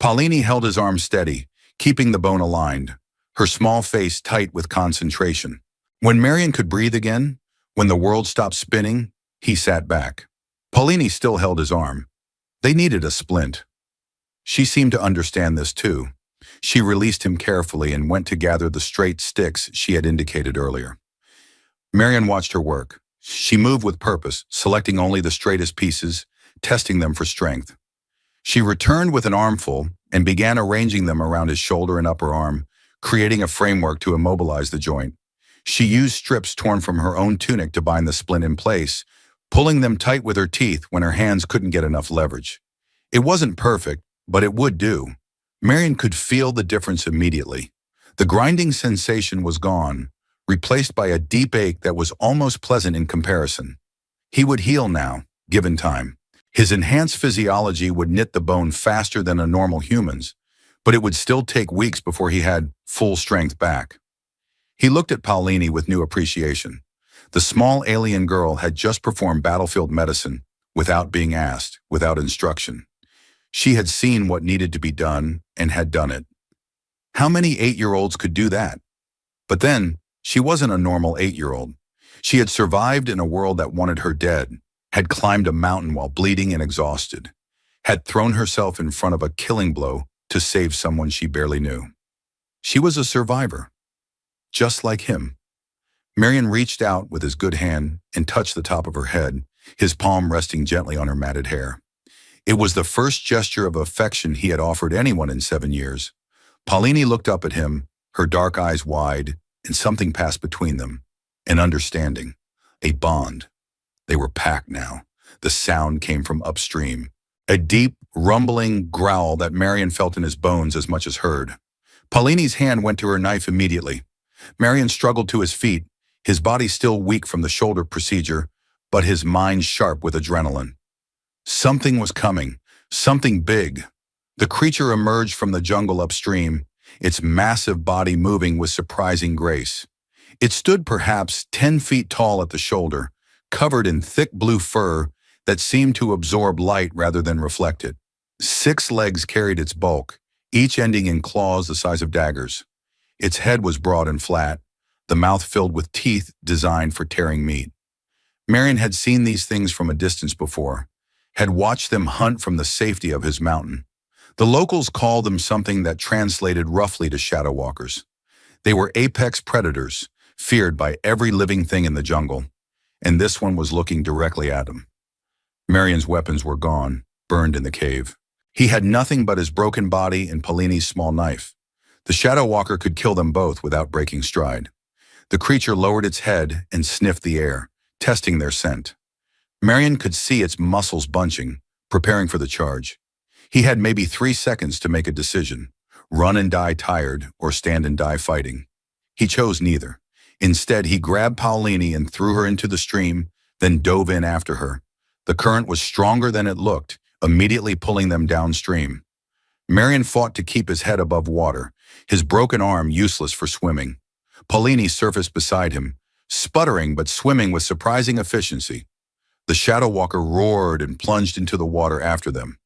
Paulini held his arm steady, keeping the bone aligned, her small face tight with concentration. When Marion could breathe again, when the world stopped spinning, he sat back. Paulini still held his arm. They needed a splint. She seemed to understand this too. She released him carefully and went to gather the straight sticks she had indicated earlier. Marion watched her work. She moved with purpose, selecting only the straightest pieces, testing them for strength. She returned with an armful and began arranging them around his shoulder and upper arm, creating a framework to immobilize the joint. She used strips torn from her own tunic to bind the splint in place, pulling them tight with her teeth when her hands couldn't get enough leverage. It wasn't perfect, but it would do. Marion could feel the difference immediately. The grinding sensation was gone, replaced by a deep ache that was almost pleasant in comparison. He would heal now, given time. His enhanced physiology would knit the bone faster than a normal human's, but it would still take weeks before he had full strength back. He looked at Paulini with new appreciation. The small alien girl had just performed battlefield medicine without being asked, without instruction. She had seen what needed to be done and had done it. How many 8-year-olds could do that? But then, she wasn't a normal 8-year-old. She had survived in a world that wanted her dead, had climbed a mountain while bleeding and exhausted, had thrown herself in front of a killing blow to save someone she barely knew. She was a survivor, just like him. Marion reached out with his good hand and touched the top of her head, his palm resting gently on her matted hair. It was the first gesture of affection he had offered anyone in 7 years. Paulini looked up at him, her dark eyes wide, and something passed between them. An understanding, a bond. They were packed now. The sound came from upstream. A deep, rumbling growl that Marion felt in his bones as much as heard. Paulini's hand went to her knife immediately. Marion struggled to his feet, his body still weak from the shoulder procedure, but his mind sharp with adrenaline. Something was coming, something big. The creature emerged from the jungle upstream, its massive body moving with surprising grace. It stood perhaps 10 feet tall at the shoulder, covered in thick blue fur that seemed to absorb light rather than reflect it. 6 legs carried its bulk, each ending in claws the size of daggers. Its head was broad and flat, the mouth filled with teeth designed for tearing meat. Marion had seen these things from a distance before, had watched them hunt from the safety of his mountain. The locals called them something that translated roughly to shadow walkers. They were apex predators, feared by every living thing in the jungle, and this one was looking directly at him. Marion's weapons were gone, burned in the cave. He had nothing but his broken body and Paulini's small knife. The shadow walker could kill them both without breaking stride. The creature lowered its head and sniffed the air, testing their scent. Marion could see its muscles bunching, preparing for the charge. He had maybe 3 seconds to make a decision, run and die tired or stand and die fighting. He chose neither. Instead, he grabbed Paulini and threw her into the stream, then dove in after her. The current was stronger than it looked, immediately pulling them downstream. Marion fought to keep his head above water, his broken arm useless for swimming. Paulini surfaced beside him, sputtering but swimming with surprising efficiency. The shadow walker roared and plunged into the water after them.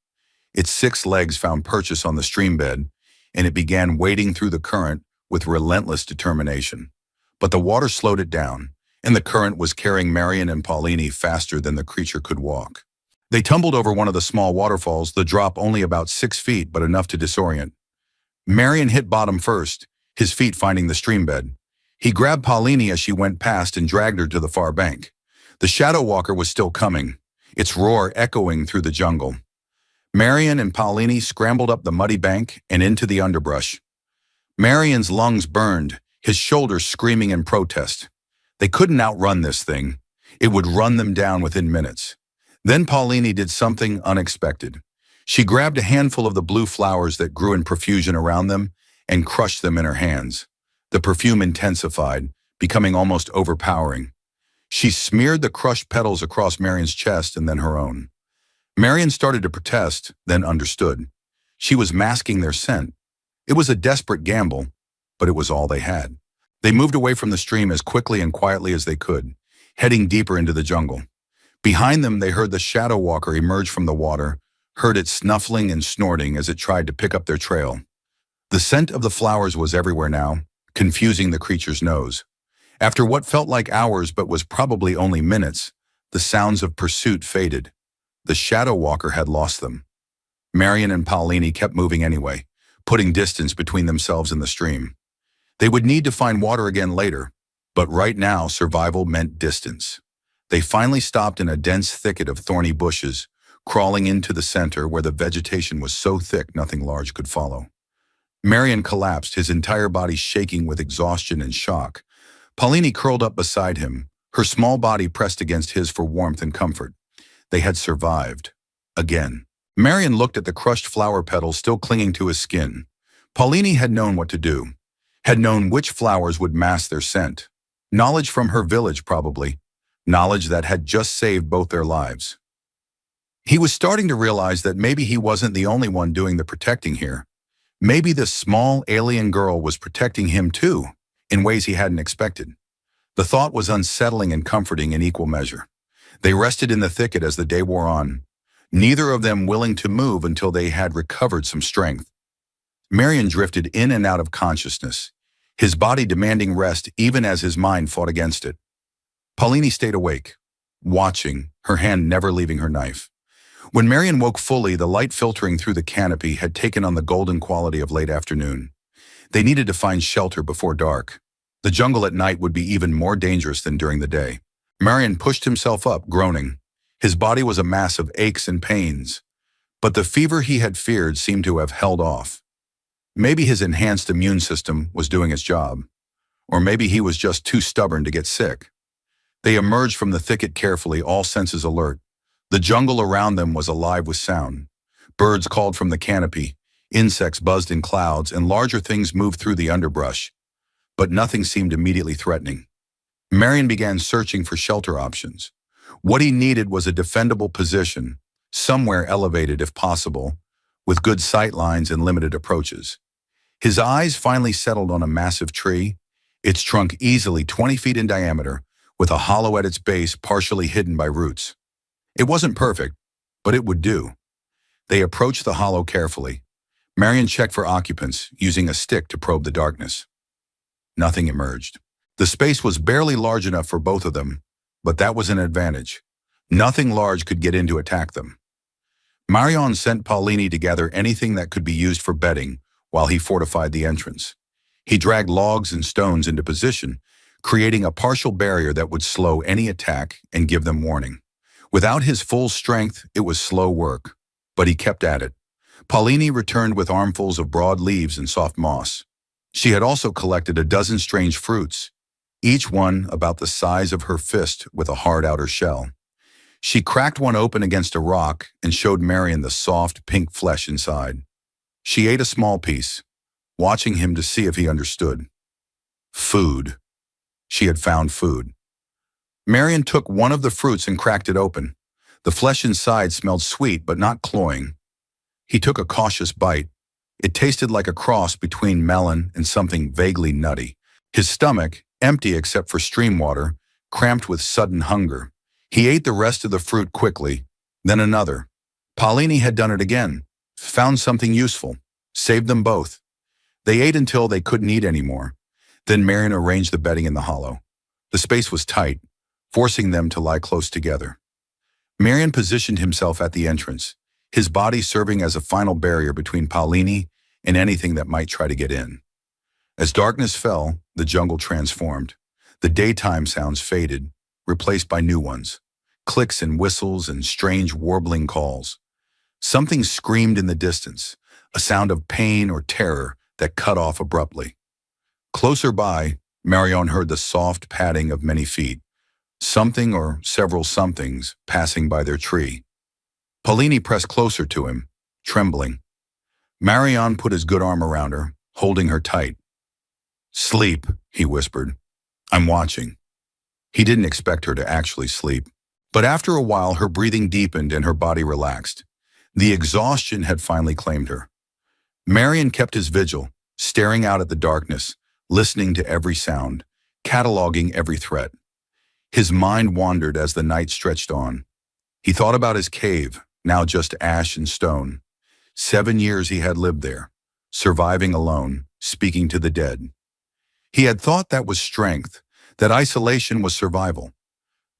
Its 6 legs found purchase on the stream bed, and it began wading through the current with relentless determination. But the water slowed it down, and the current was carrying Marion and Paulini faster than the creature could walk. They tumbled over one of the small waterfalls, the drop only about 6 feet but enough to disorient. Marion hit bottom first, his feet finding the stream bed. He grabbed Paulini as she went past and dragged her to the far bank. The shadow walker was still coming, its roar echoing through the jungle. Marion and Paulini scrambled up the muddy bank and into the underbrush. Marion's lungs burned, his shoulders screaming in protest. They couldn't outrun this thing. It would run them down within minutes. Then Paulini did something unexpected. She grabbed a handful of the blue flowers that grew in profusion around them and crushed them in her hands. The perfume intensified, becoming almost overpowering. She smeared the crushed petals across Marion's chest and then her own. Marion started to protest, then understood. She was masking their scent. It was a desperate gamble, but it was all they had. They moved away from the stream as quickly and quietly as they could, heading deeper into the jungle. Behind them, they heard the shadow walker emerge from the water, heard it snuffling and snorting as it tried to pick up their trail. The scent of the flowers was everywhere now, confusing the creature's nose. After what felt like hours but was probably only minutes, the sounds of pursuit faded. The shadow walker had lost them. Marion and Paulini kept moving anyway, putting distance between themselves and the stream. They would need to find water again later, but right now survival meant distance. They finally stopped in a dense thicket of thorny bushes, crawling into the center where the vegetation was so thick nothing large could follow. Marion collapsed, his entire body shaking with exhaustion and shock. Paulini curled up beside him, her small body pressed against his for warmth and comfort. They had survived. Again. Marion looked at the crushed flower petals still clinging to his skin. Paulini had known what to do, had known which flowers would mask their scent. Knowledge from her village, probably. Knowledge that had just saved both their lives. He was starting to realize that maybe he wasn't the only one doing the protecting here. Maybe this small alien girl was protecting him too, in ways he hadn't expected. The thought was unsettling and comforting in equal measure. They rested in the thicket as the day wore on, neither of them willing to move until they had recovered some strength. Marion drifted in and out of consciousness, his body demanding rest even as his mind fought against it. Paulini stayed awake, watching, her hand never leaving her knife. When Marion woke fully, the light filtering through the canopy had taken on the golden quality of late afternoon. They needed to find shelter before dark. The jungle at night would be even more dangerous than during the day. Marion pushed himself up, groaning. His body was a mass of aches and pains, but the fever he had feared seemed to have held off. Maybe his enhanced immune system was doing its job, or maybe he was just too stubborn to get sick. They emerged from the thicket carefully, all senses alert. The jungle around them was alive with sound. Birds called from the canopy, insects buzzed in clouds, and larger things moved through the underbrush. But nothing seemed immediately threatening. Marion began searching for shelter options. What he needed was a defendable position, somewhere elevated if possible, with good sight lines and limited approaches. His eyes finally settled on a massive tree, its trunk easily 20 feet in diameter, with a hollow at its base partially hidden by roots. It wasn't perfect, but it would do. They approached the hollow carefully. Marion checked for occupants, using a stick to probe the darkness. Nothing emerged. The space was barely large enough for both of them, but that was an advantage. Nothing large could get in to attack them. Marion sent Paulini to gather anything that could be used for bedding while he fortified the entrance. He dragged logs and stones into position, creating a partial barrier that would slow any attack and give them warning. Without his full strength, it was slow work, but he kept at it. Paulini returned with armfuls of broad leaves and soft moss. She had also collected a dozen strange fruits, each one about the size of her fist with a hard outer shell. She cracked one open against a rock and showed Marion the soft, pink flesh inside. She ate a small piece, watching him to see if he understood. Food. She had found food. Marion took one of the fruits and cracked it open. The flesh inside smelled sweet but not cloying. He took a cautious bite. It tasted like a cross between melon and something vaguely nutty. His stomach, empty except for stream water, cramped with sudden hunger. He ate the rest of the fruit quickly, then another. Paulini had done it again, found something useful, saved them both. They ate until they couldn't eat anymore. Then Marion arranged the bedding in the hollow. The space was tight, forcing them to lie close together. Marion positioned himself at the entrance, his body serving as a final barrier between Paulini and anything that might try to get in. As darkness fell, the jungle transformed. The daytime sounds faded, replaced by new ones. Clicks and whistles and strange warbling calls. Something screamed in the distance, a sound of pain or terror that cut off abruptly. Closer by, Marion heard the soft padding of many feet. Something or several somethings passing by their tree. Paulini pressed closer to him, trembling. Marion put his good arm around her, holding her tight. "Sleep," he whispered. "I'm watching." He didn't expect her to actually sleep. But after a while, her breathing deepened and her body relaxed. The exhaustion had finally claimed her. Marion kept his vigil, staring out at the darkness, listening to every sound, cataloging every threat. His mind wandered as the night stretched on. He thought about his cave, now just ash and stone. 7 years he had lived there, surviving alone, speaking to the dead. He had thought that was strength, that isolation was survival.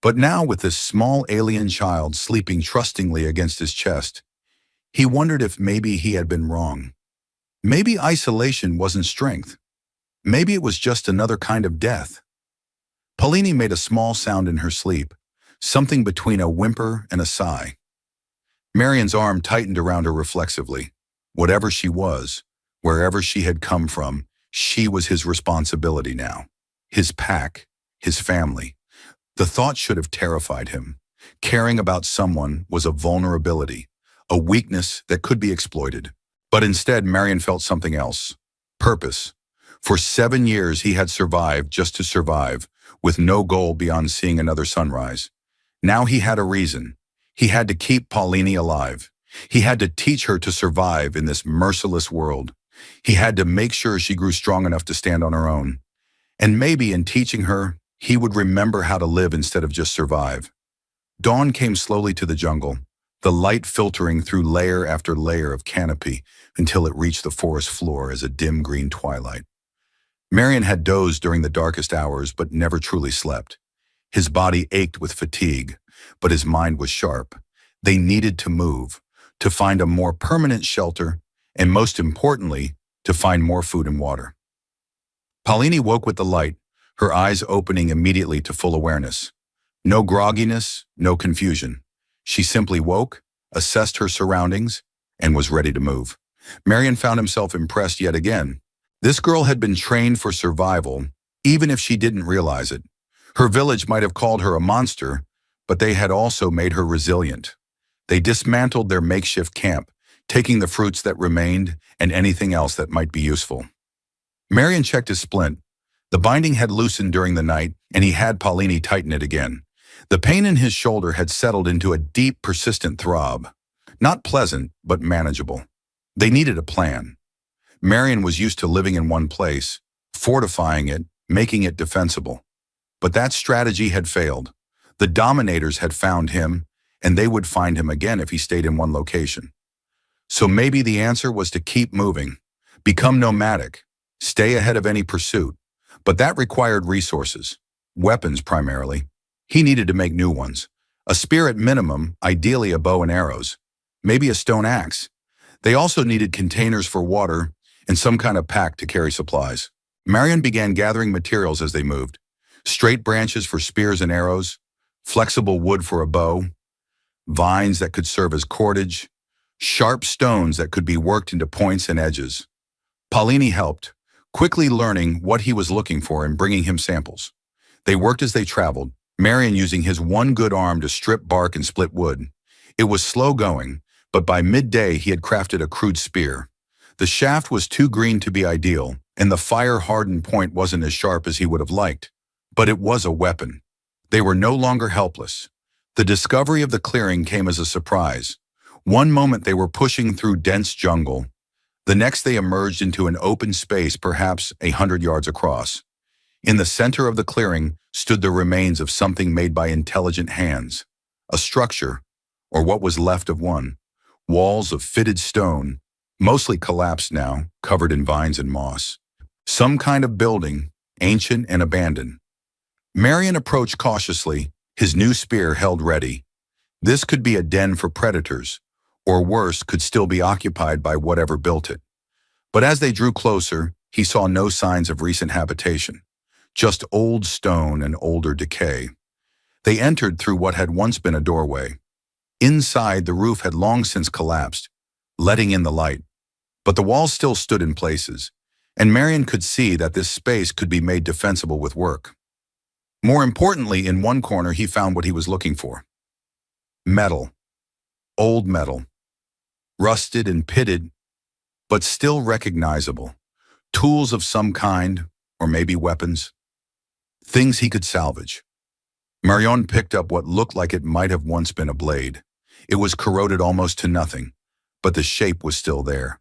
But now with this small alien child sleeping trustingly against his chest, he wondered if maybe he had been wrong. Maybe isolation wasn't strength. Maybe it was just another kind of death. Paulini made a small sound in her sleep, something between a whimper and a sigh. Marion's arm tightened around her reflexively. Whatever she was, wherever she had come from, she was his responsibility now. His pack, his family. The thought should have terrified him. Caring about someone was a vulnerability, a weakness that could be exploited. But instead, Marion felt something else. Purpose. For 7 years, he had survived just to survive, with no goal beyond seeing another sunrise. Now he had a reason. He had to keep Paulini alive. He had to teach her to survive in this merciless world. He had to make sure she grew strong enough to stand on her own. And maybe in teaching her, he would remember how to live instead of just survive. Dawn came slowly to the jungle, the light filtering through layer after layer of canopy until it reached the forest floor as a dim green twilight. Marion had dozed during the darkest hours but never truly slept. His body ached with fatigue, but his mind was sharp. They needed to move, to find a more permanent shelter, and most importantly, to find more food and water. Paulini woke with the light, her eyes opening immediately to full awareness. No grogginess, no confusion. She simply woke, assessed her surroundings, and was ready to move. Marion found himself impressed yet again. This girl had been trained for survival, even if she didn't realize it. Her village might have called her a monster, but they had also made her resilient. They dismantled their makeshift camp, taking the fruits that remained and anything else that might be useful. Marion checked his splint. The binding had loosened during the night, and he had Paulini tighten it again. The pain in his shoulder had settled into a deep, persistent throb. Not pleasant, but manageable. They needed a plan. Marion was used to living in one place, fortifying it, making it defensible. But that strategy had failed. The dominators had found him, and they would find him again if he stayed in one location. So maybe the answer was to keep moving, become nomadic, stay ahead of any pursuit. But that required resources, weapons primarily. He needed to make new ones. A spear at minimum, ideally a bow and arrows. Maybe a stone axe. They also needed containers for water and some kind of pack to carry supplies. Marion began gathering materials as they moved. Straight branches for spears and arrows, flexible wood for a bow, vines that could serve as cordage, sharp stones that could be worked into points and edges. Paulini helped, quickly learning what he was looking for and bringing him samples. They worked as they traveled, Marion using his one good arm to strip bark and split wood. It was slow going, but by midday he had crafted a crude spear. The shaft was too green to be ideal, and the fire-hardened point wasn't as sharp as he would have liked. But it was a weapon. They were no longer helpless. The discovery of the clearing came as a surprise. One moment they were pushing through dense jungle. The next they emerged into an open space perhaps 100 yards across. In the center of the clearing stood the remains of something made by intelligent hands. A structure, or what was left of one. Walls of fitted stone, mostly collapsed now, covered in vines and moss. Some kind of building, ancient and abandoned. Marion approached cautiously, his new spear held ready. This could be a den for predators, or worse, could still be occupied by whatever built it. But as they drew closer, he saw no signs of recent habitation, just old stone and older decay. They entered through what had once been a doorway. Inside, the roof had long since collapsed, letting in the light. But the walls still stood in places, and Marion could see that this space could be made defensible with work. More importantly, in one corner he found what he was looking for. Metal. Old metal. Rusted and pitted, but still recognizable. Tools of some kind, or maybe weapons. Things he could salvage. Marion picked up what looked like it might have once been a blade. It was corroded almost to nothing, but the shape was still there.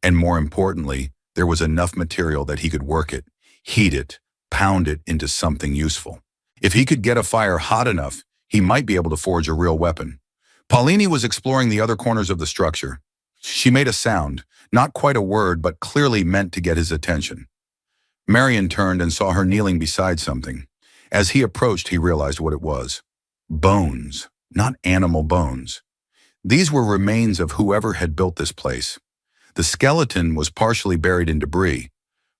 And more importantly, there was enough material that he could work it, heat it, pound it into something useful. If he could get a fire hot enough, he might be able to forge a real weapon. Paulini was exploring the other corners of the structure. She made a sound, not quite a word, but clearly meant to get his attention. Marion turned and saw her kneeling beside something. As he approached, he realized what it was. Bones, not animal bones. These were remains of whoever had built this place. The skeleton was partially buried in debris,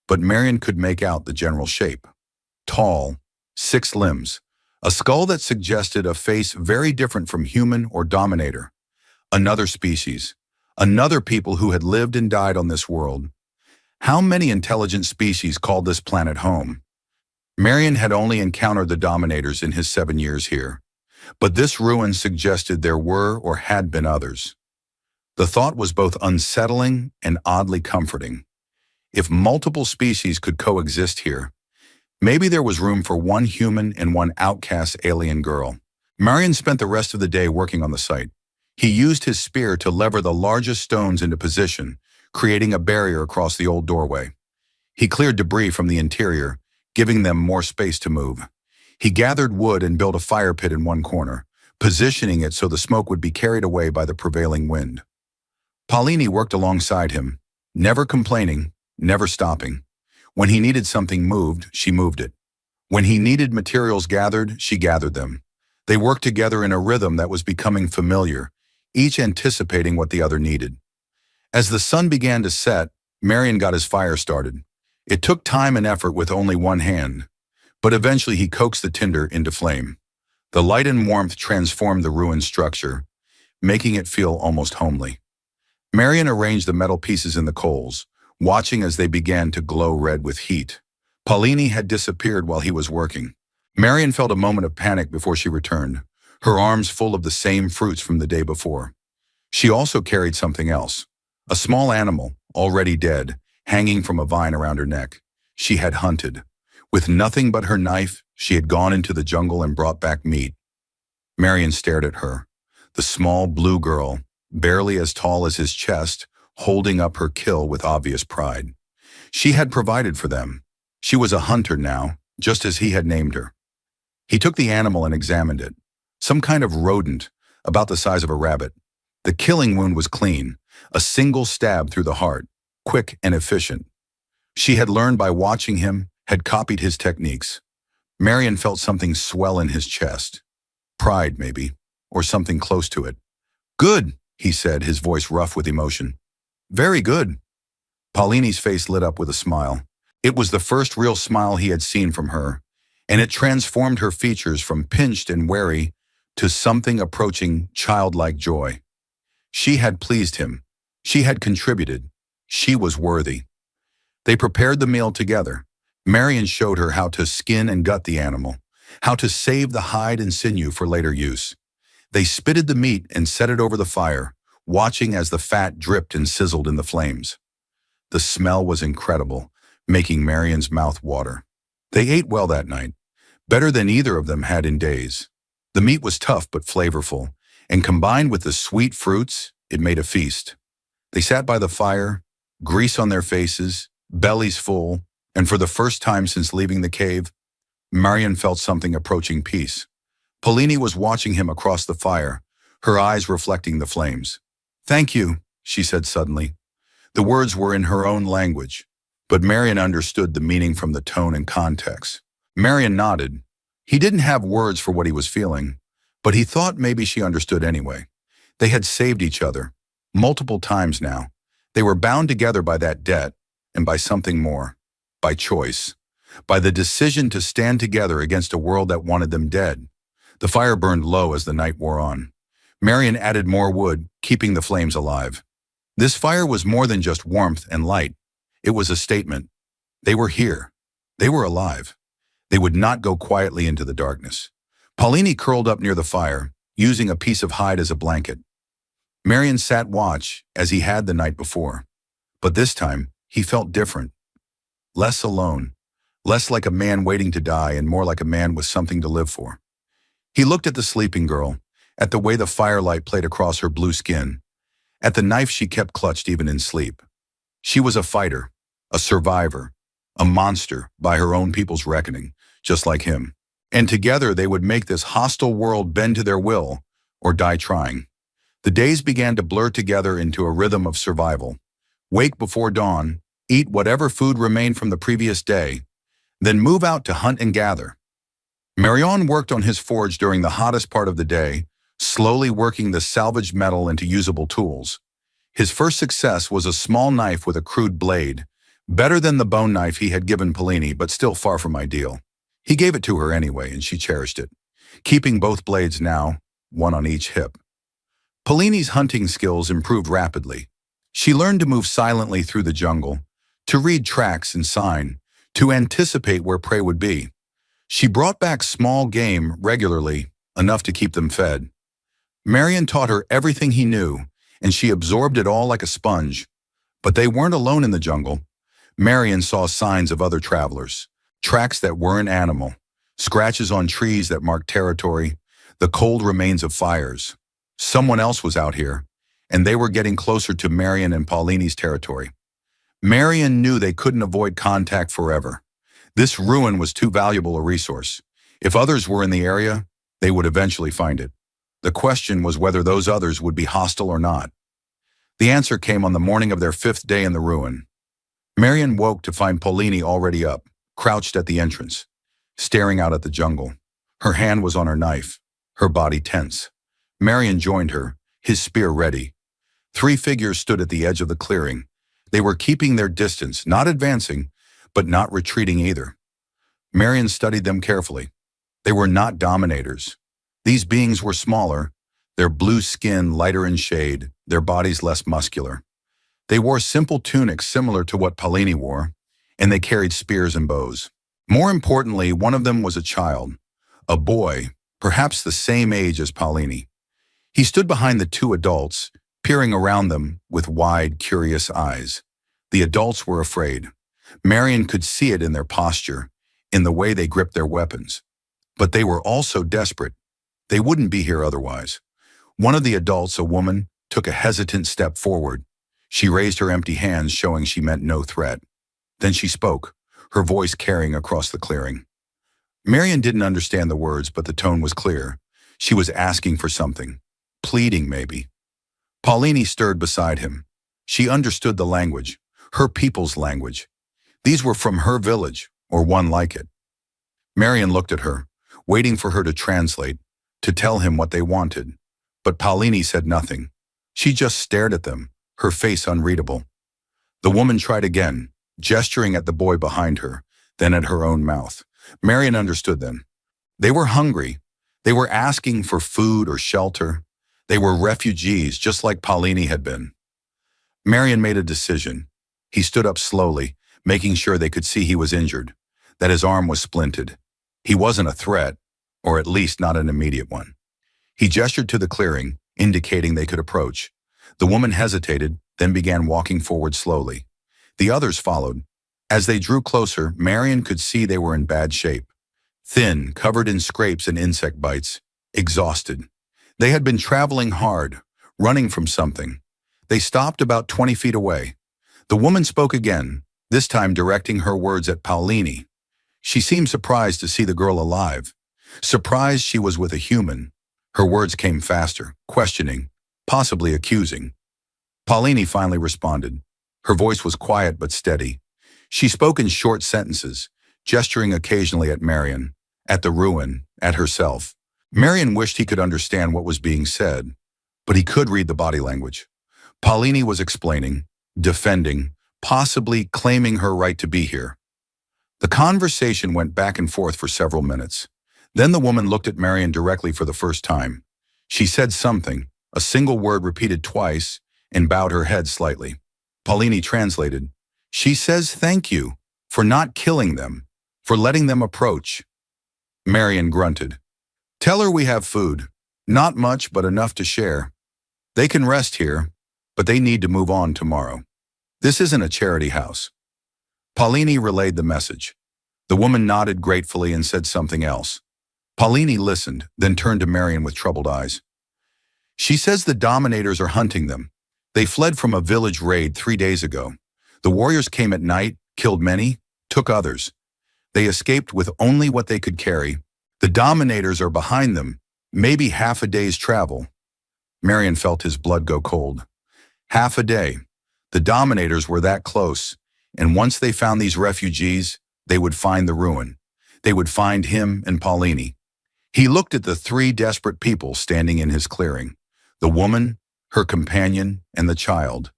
but Marion could make out the general shape. Tall, 6 limbs, a skull that suggested a face very different from human or dominator. Another species, another people who had lived and died on this world. How many intelligent species called this planet home? Marion had only encountered the dominators in his 7 years here, but this ruin suggested there were or had been others. The thought was both unsettling and oddly comforting. If multiple species could coexist here, maybe there was room for one human and one outcast alien girl. Marion spent the rest of the day working on the site. He used his spear to lever the largest stones into position, creating a barrier across the old doorway. He cleared debris from the interior, giving them more space to move. He gathered wood and built a fire pit in one corner, positioning it so the smoke would be carried away by the prevailing wind. Paulini worked alongside him, never complaining, never stopping. When he needed something moved, she moved it. When he needed materials gathered, she gathered them. They worked together in a rhythm that was becoming familiar, each anticipating what the other needed. As the sun began to set, Marion got his fire started. It took time and effort with only one hand, but eventually he coaxed the tinder into flame. The light and warmth transformed the ruined structure, making it feel almost homely. Marion arranged the metal pieces in the coals, watching as they began to glow red with heat. Paulini had disappeared while he was working. Marion felt a moment of panic before she returned, her arms full of the same fruits from the day before. She also carried something else, a small animal, already dead, hanging from a vine around her neck. She had hunted. With nothing but her knife, she had gone into the jungle and brought back meat. Marion stared at her, the small blue girl, barely as tall as his chest, holding up her kill with obvious pride. She had provided for them. She was a hunter now, just as he had named her. He took the animal and examined it. Some kind of rodent, about the size of a rabbit. The killing wound was clean, a single stab through the heart, quick and efficient. She had learned by watching him, had copied his techniques. Marion felt something swell in his chest. Pride, maybe, or something close to it. "Good," he said, his voice rough with emotion. "Very good." Paulini's face lit up with a smile. It was the first real smile he had seen from her, and it transformed her features from pinched and wary to something approaching childlike joy. She had pleased him. She had contributed. She was worthy. They prepared the meal together. Marion showed her how to skin and gut the animal, how to save the hide and sinew for later use. They spitted the meat and set it over the fire, watching as the fat dripped and sizzled in the flames. The smell was incredible, making Marion's mouth water. They ate well that night, better than either of them had in days. The meat was tough but flavorful, and combined with the sweet fruits, it made a feast. They sat by the fire, grease on their faces, bellies full, and for the first time since leaving the cave, Marion felt something approaching peace. Paulini was watching him across the fire, her eyes reflecting the flames. "Thank you," she said suddenly. The words were in her own language, but Marion understood the meaning from the tone and context. Marion nodded. He didn't have words for what he was feeling, but he thought maybe she understood anyway. They had saved each other, multiple times now. They were bound together by that debt, and by something more, by choice, by the decision to stand together against a world that wanted them dead. The fire burned low as the night wore on. Marion added more wood, keeping the flames alive. This fire was more than just warmth and light. It was a statement. They were here. They were alive. They would not go quietly into the darkness. Paulini curled up near the fire, using a piece of hide as a blanket. Marion sat watch as he had the night before. But this time, he felt different. Less alone. Less like a man waiting to die and more like a man with something to live for. He looked at the sleeping girl, at the way the firelight played across her blue skin, at the knife she kept clutched even in sleep. She was a fighter, a survivor, a monster by her own people's reckoning, just like him. And together they would make this hostile world bend to their will or die trying. The days began to blur together into a rhythm of survival. Wake before dawn, eat whatever food remained from the previous day, then move out to hunt and gather. Marion worked on his forge during the hottest part of the day, slowly working the salvaged metal into usable tools. His first success was a small knife with a crude blade, better than the bone knife he had given Paulini, but still far from ideal. He gave it to her anyway, and she cherished it, keeping both blades now, one on each hip. Paulini's hunting skills improved rapidly. She learned to move silently through the jungle, to read tracks and sign, to anticipate where prey would be. She brought back small game regularly, enough to keep them fed. Marion taught her everything he knew, and she absorbed it all like a sponge. But they weren't alone in the jungle. Marion saw signs of other travelers, tracks that weren't animal, scratches on trees that marked territory, the cold remains of fires. Someone else was out here, and they were getting closer to Marion and Paulini's territory. Marion knew they couldn't avoid contact forever. This ruin was too valuable a resource. If others were in the area, they would eventually find it. The question was whether those others would be hostile or not. The answer came on the morning of their 5th day in the ruin. Marion woke to find Paulini already up, crouched at the entrance, staring out at the jungle. Her hand was on her knife, her body tense. Marion joined her, his spear ready. 3 figures stood at the edge of the clearing. They were keeping their distance, not advancing, but not retreating either. Marion studied them carefully. They were not dominators. These beings were smaller, their blue skin lighter in shade, their bodies less muscular. They wore simple tunics similar to what Paulini wore, and they carried spears and bows. More importantly, one of them was a child, a boy, perhaps the same age as Paulini. He stood behind the 2 adults, peering around them with wide, curious eyes. The adults were afraid. Marion could see it in their posture, in the way they gripped their weapons. But they were also desperate. They wouldn't be here otherwise. One of the adults, a woman, took a hesitant step forward. She raised her empty hands, showing she meant no threat. Then she spoke, her voice carrying across the clearing. Marion didn't understand the words, but the tone was clear. She was asking for something, pleading maybe. Paulini stirred beside him. She understood the language, her people's language. These were from her village, or one like it. Marion looked at her, waiting for her to translate, to tell him what they wanted. But Paulini said nothing. She just stared at them, her face unreadable. The woman tried again, gesturing at the boy behind her, then at her own mouth. Marion understood them. They were hungry. They were asking for food or shelter. They were refugees, just like Paulini had been. Marion made a decision. He stood up slowly, making sure they could see he was injured, that his arm was splinted. He wasn't a threat, or at least not an immediate one. He gestured to the clearing, indicating they could approach. The woman hesitated, then began walking forward slowly. The others followed. As they drew closer, Marion could see they were in bad shape. thin, covered in scrapes and insect bites, exhausted. They had been traveling hard, running from something. They stopped about 20 feet away. The woman spoke again, this time directing her words at Paulini. She seemed surprised to see the girl alive, surprised she was with a human. Her words came faster, questioning, possibly accusing. Paulini finally responded. Her voice was quiet but steady. She spoke in short sentences, gesturing occasionally at Marion, at the ruin, at herself. Marion wished he could understand what was being said, but he could read the body language. Paulini was explaining, defending, possibly claiming her right to be here. The conversation went back and forth for several minutes. Then the woman looked at Marion directly for the first time. She said something, a single word repeated twice, and bowed her head slightly. Paulini translated, "She says thank you for not killing them, for letting them approach." Marion grunted. "Tell her we have food. Not much, but enough to share. They can rest here, but they need to move on tomorrow. This isn't a charity house." Paulini relayed the message. The woman nodded gratefully and said something else. Paulini listened, then turned to Marion with troubled eyes. "She says the Dominators are hunting them. They fled from a village raid 3 days ago. The warriors came at night, killed many, took others. They escaped with only what they could carry. The Dominators are behind them, maybe half a day's travel." Marion felt his blood go cold. Half a day. The Dominators were that close, and once they found these refugees, they would find the ruin. They would find him and Paulini. He looked at the 3 desperate people standing in his clearing. The woman, her companion, and the child.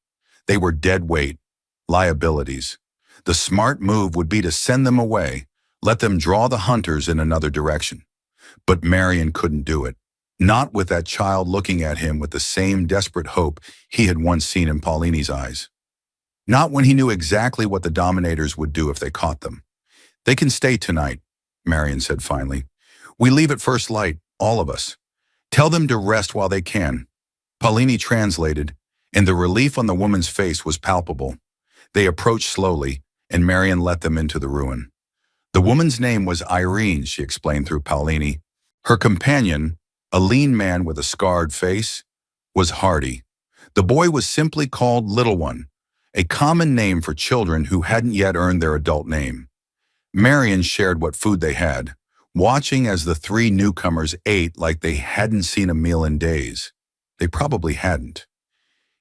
They were dead weight, liabilities. The smart move would be to send them away, let them draw the hunters in another direction. But Marion couldn't do it. Not with that child looking at him with the same desperate hope he had once seen in Paulini's eyes. Not when he knew exactly what the Dominators would do if they caught them. "They can stay tonight," Marion said finally. "We leave at first light, all of us. Tell them to rest while they can." Paulini translated, and the relief on the woman's face was palpable. They approached slowly, and Marion let them into the ruin. The woman's name was Irene, she explained through Paulini. Her companion, a lean man with a scarred face, was Hardy. The boy was simply called Little One, a common name for children who hadn't yet earned their adult name. Marion shared what food they had, watching as the 3 newcomers ate like they hadn't seen a meal in days. They probably hadn't.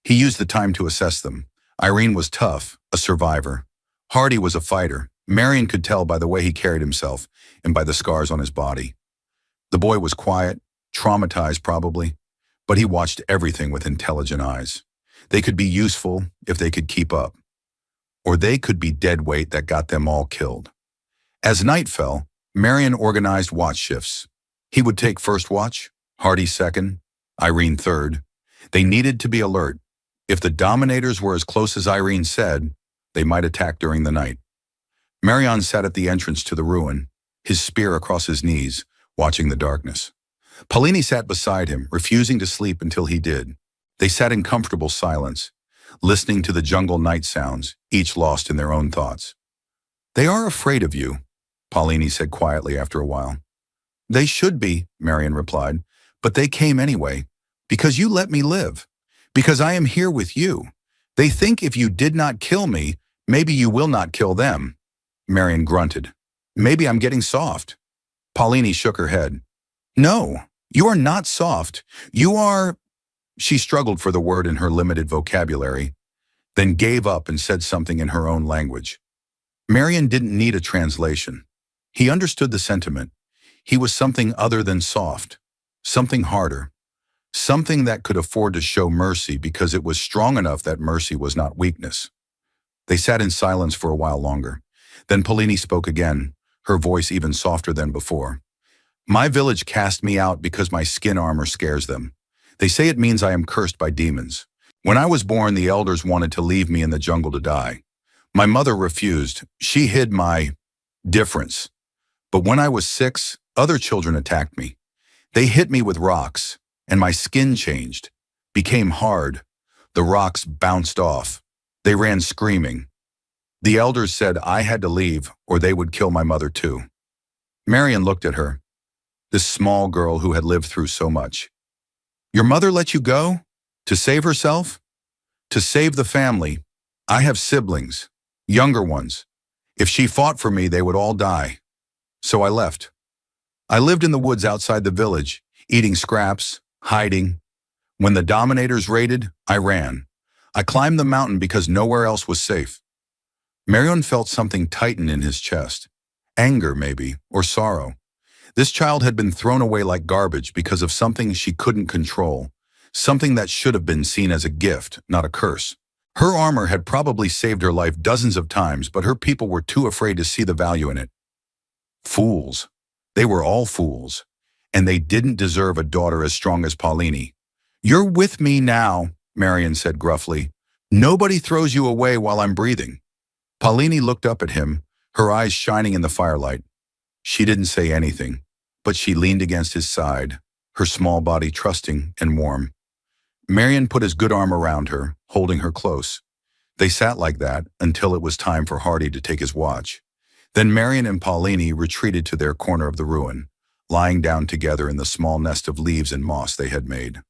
He used the time to assess them. Irene was tough, a survivor. Hardy was a fighter. Marion could tell by the way he carried himself and by the scars on his body. The boy was quiet, traumatized probably, but he watched everything with intelligent eyes. They could be useful if they could keep up, or they could be dead weight that got them all killed. As night fell, Marion organized watch shifts. He would take first watch, Hardy second, Irene third. They needed to be alert. If the Dominators were as close as Irene said, they might attack during the night. Marion sat at the entrance to the ruin, his spear across his knees, watching the darkness. Paulini sat beside him, refusing to sleep until he did. They sat in comfortable silence, listening to the jungle night sounds, each lost in their own thoughts. "They are afraid of you," Paulini said quietly after a while. "They should be," Marion replied, "but they came anyway, because you let me live, because I am here with you. They think if you did not kill me, maybe you will not kill them." Marion grunted. "Maybe I'm getting soft." Paulini shook her head. "No, you are not soft. You are—" She struggled for the word in her limited vocabulary, then gave up and said something in her own language. Marion didn't need a translation. He understood the sentiment. He was something other than soft, something harder, something that could afford to show mercy because it was strong enough that mercy was not weakness. They sat in silence for a while longer. Then Paulini spoke again, her voice even softer than before. "My village cast me out because my skin armor scares them. They say it means I am cursed by demons. When I was born, the elders wanted to leave me in the jungle to die. My mother refused. She hid my difference. But when I was 6, other children attacked me. They hit me with rocks, and my skin changed, became hard. The rocks bounced off. They ran screaming. The elders said I had to leave or they would kill my mother too." Marion looked at her, this small girl who had lived through so much. Your mother let you go? To save herself? To save the family? I have siblings, younger ones. If she fought for me, they would all die. So I left. I lived in the woods outside the village, eating scraps, hiding. When the Dominators raided, I ran. I climbed the mountain because nowhere else was safe. Marion felt something tighten in his chest. Anger, maybe, or sorrow. This child had been thrown away like garbage because of something she couldn't control, something that should have been seen as a gift, not a curse. Her armor had probably saved her life dozens of times, but her people were too afraid to see the value in it. Fools. They were all fools, and they didn't deserve a daughter as strong as Paulini. You're with me now, Marion said gruffly. Nobody throws you away while I'm breathing. Paulini looked up at him, her eyes shining in the firelight. She didn't say anything, but she leaned against his side, her small body trusting and warm. Marion put his good arm around her, holding her close. They sat like that until it was time for Hardy to take his watch. Then Marion and Paulini retreated to their corner of the ruin, lying down together in the small nest of leaves and moss they had made.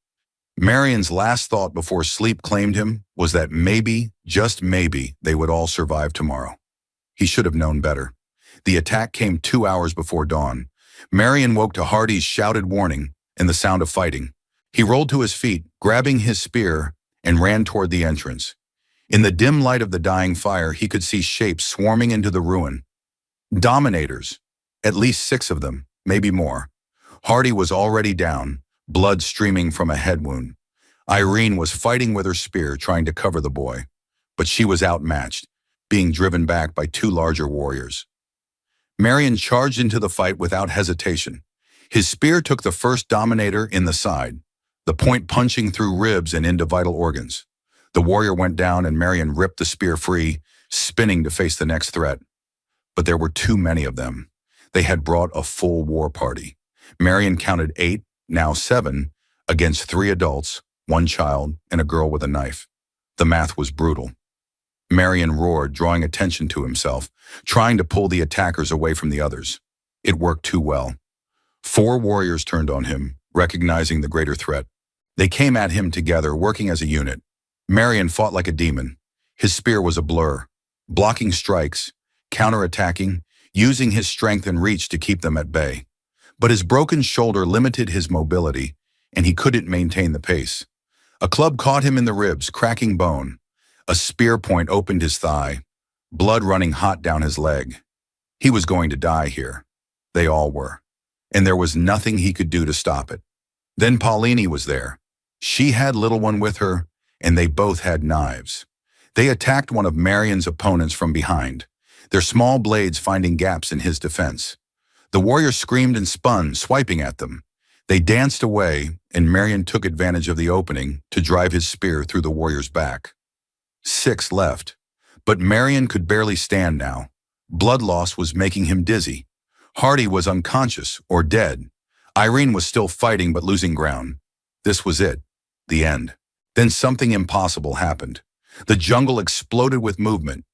Marion's last thought before sleep claimed him was that maybe, just maybe, they would all survive tomorrow. He should have known better. The attack came 2 hours before dawn. Marion woke to Hardy's shouted warning and the sound of fighting. He rolled to his feet, grabbing his spear, and ran toward the entrance. In the dim light of the dying fire, he could see shapes swarming into the ruin. Dominators, at least 6 of them, maybe more. Hardy was already down, blood streaming from a head wound. Irene was fighting with her spear, trying to cover the boy, but she was outmatched, being driven back by 2 larger warriors. Marion charged into the fight without hesitation. His spear took the first Dominator in the side, the point punching through ribs and into vital organs. The warrior went down and Marion ripped the spear free, spinning to face the next threat. But there were too many of them. They had brought a full war party. Marion counted 8, now 7, against 3 adults, 1 child, and a girl with a knife. The math was brutal. Marion roared, drawing attention to himself, trying to pull the attackers away from the others. It worked too well. 4 warriors turned on him, recognizing the greater threat. They came at him together, working as a unit. Marion fought like a demon. His spear was a blur, blocking strikes, counterattacking, using his strength and reach to keep them at bay. But his broken shoulder limited his mobility, and he couldn't maintain the pace. A club caught him in the ribs, cracking bone. A spear point opened his thigh, blood running hot down his leg. He was going to die here. They all were. And there was nothing he could do to stop it. Then Paulini was there. She had little one with her, and they both had knives. They attacked one of Marion's opponents from behind, their small blades finding gaps in his defense. The warrior screamed and spun, swiping at them. They danced away, and Marion took advantage of the opening to drive his spear through the warrior's back. 6 left, but Marion could barely stand now. Blood loss was making him dizzy. Hardy was unconscious or dead. Irene was still fighting but losing ground. This was it, the end. Then something impossible happened. The jungle exploded with movement.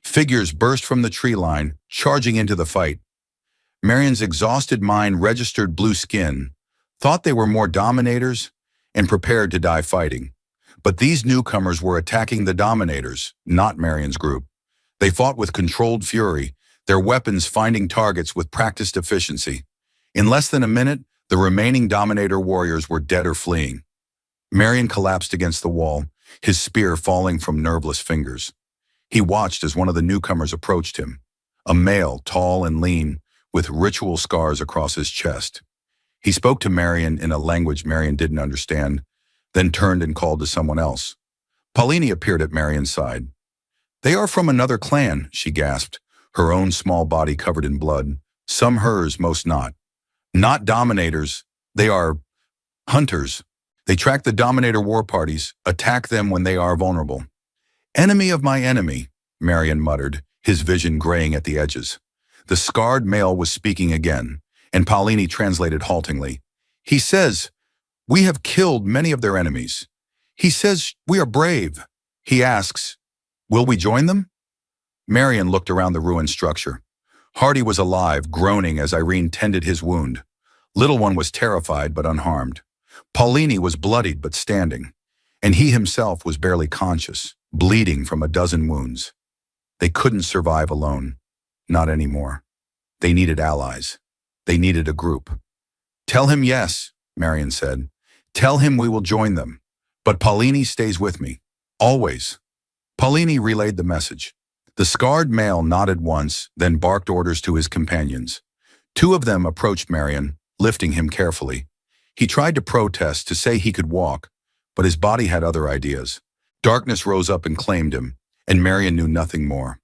Figures burst from the tree line, charging into the fight. Marion's exhausted mind registered blue skin, thought they were more Dominators, and prepared to die fighting. But these newcomers were attacking the Dominators, not Marion's group. They fought with controlled fury, their weapons finding targets with practiced efficiency. In less than a minute, the remaining Dominator warriors were dead or fleeing. Marion collapsed against the wall, his spear falling from nerveless fingers. He watched as one of the newcomers approached him, a male, tall and lean, with ritual scars across his chest. He spoke to Marion in a language Marion didn't understand, then turned and called to someone else. Paulini appeared at Marion's side. "They are from another clan," she gasped, her own small body covered in blood. "Some hers, most not. Not Dominators. They are hunters. They track the Dominator war parties, attack them when they are vulnerable." "Enemy of my enemy," Marion muttered, his vision graying at the edges. The scarred male was speaking again, and Paulini translated haltingly. "He says, we have killed many of their enemies. He says we are brave. He asks, will we join them?" Marion looked around the ruined structure. Hardy was alive, groaning as Irene tended his wound. Little one was terrified but unharmed. Paulini was bloodied but standing, and he himself was barely conscious, bleeding from a dozen wounds. They couldn't survive alone. Not anymore. They needed allies. They needed a group. "Tell him yes," Marion said. "Tell him we will join them. But Paulini stays with me. Always." Paulini relayed the message. The scarred male nodded once, then barked orders to his companions. Two of them approached Marion, lifting him carefully. He tried to protest, to say he could walk, but his body had other ideas. Darkness rose up and claimed him, and Marion knew nothing more.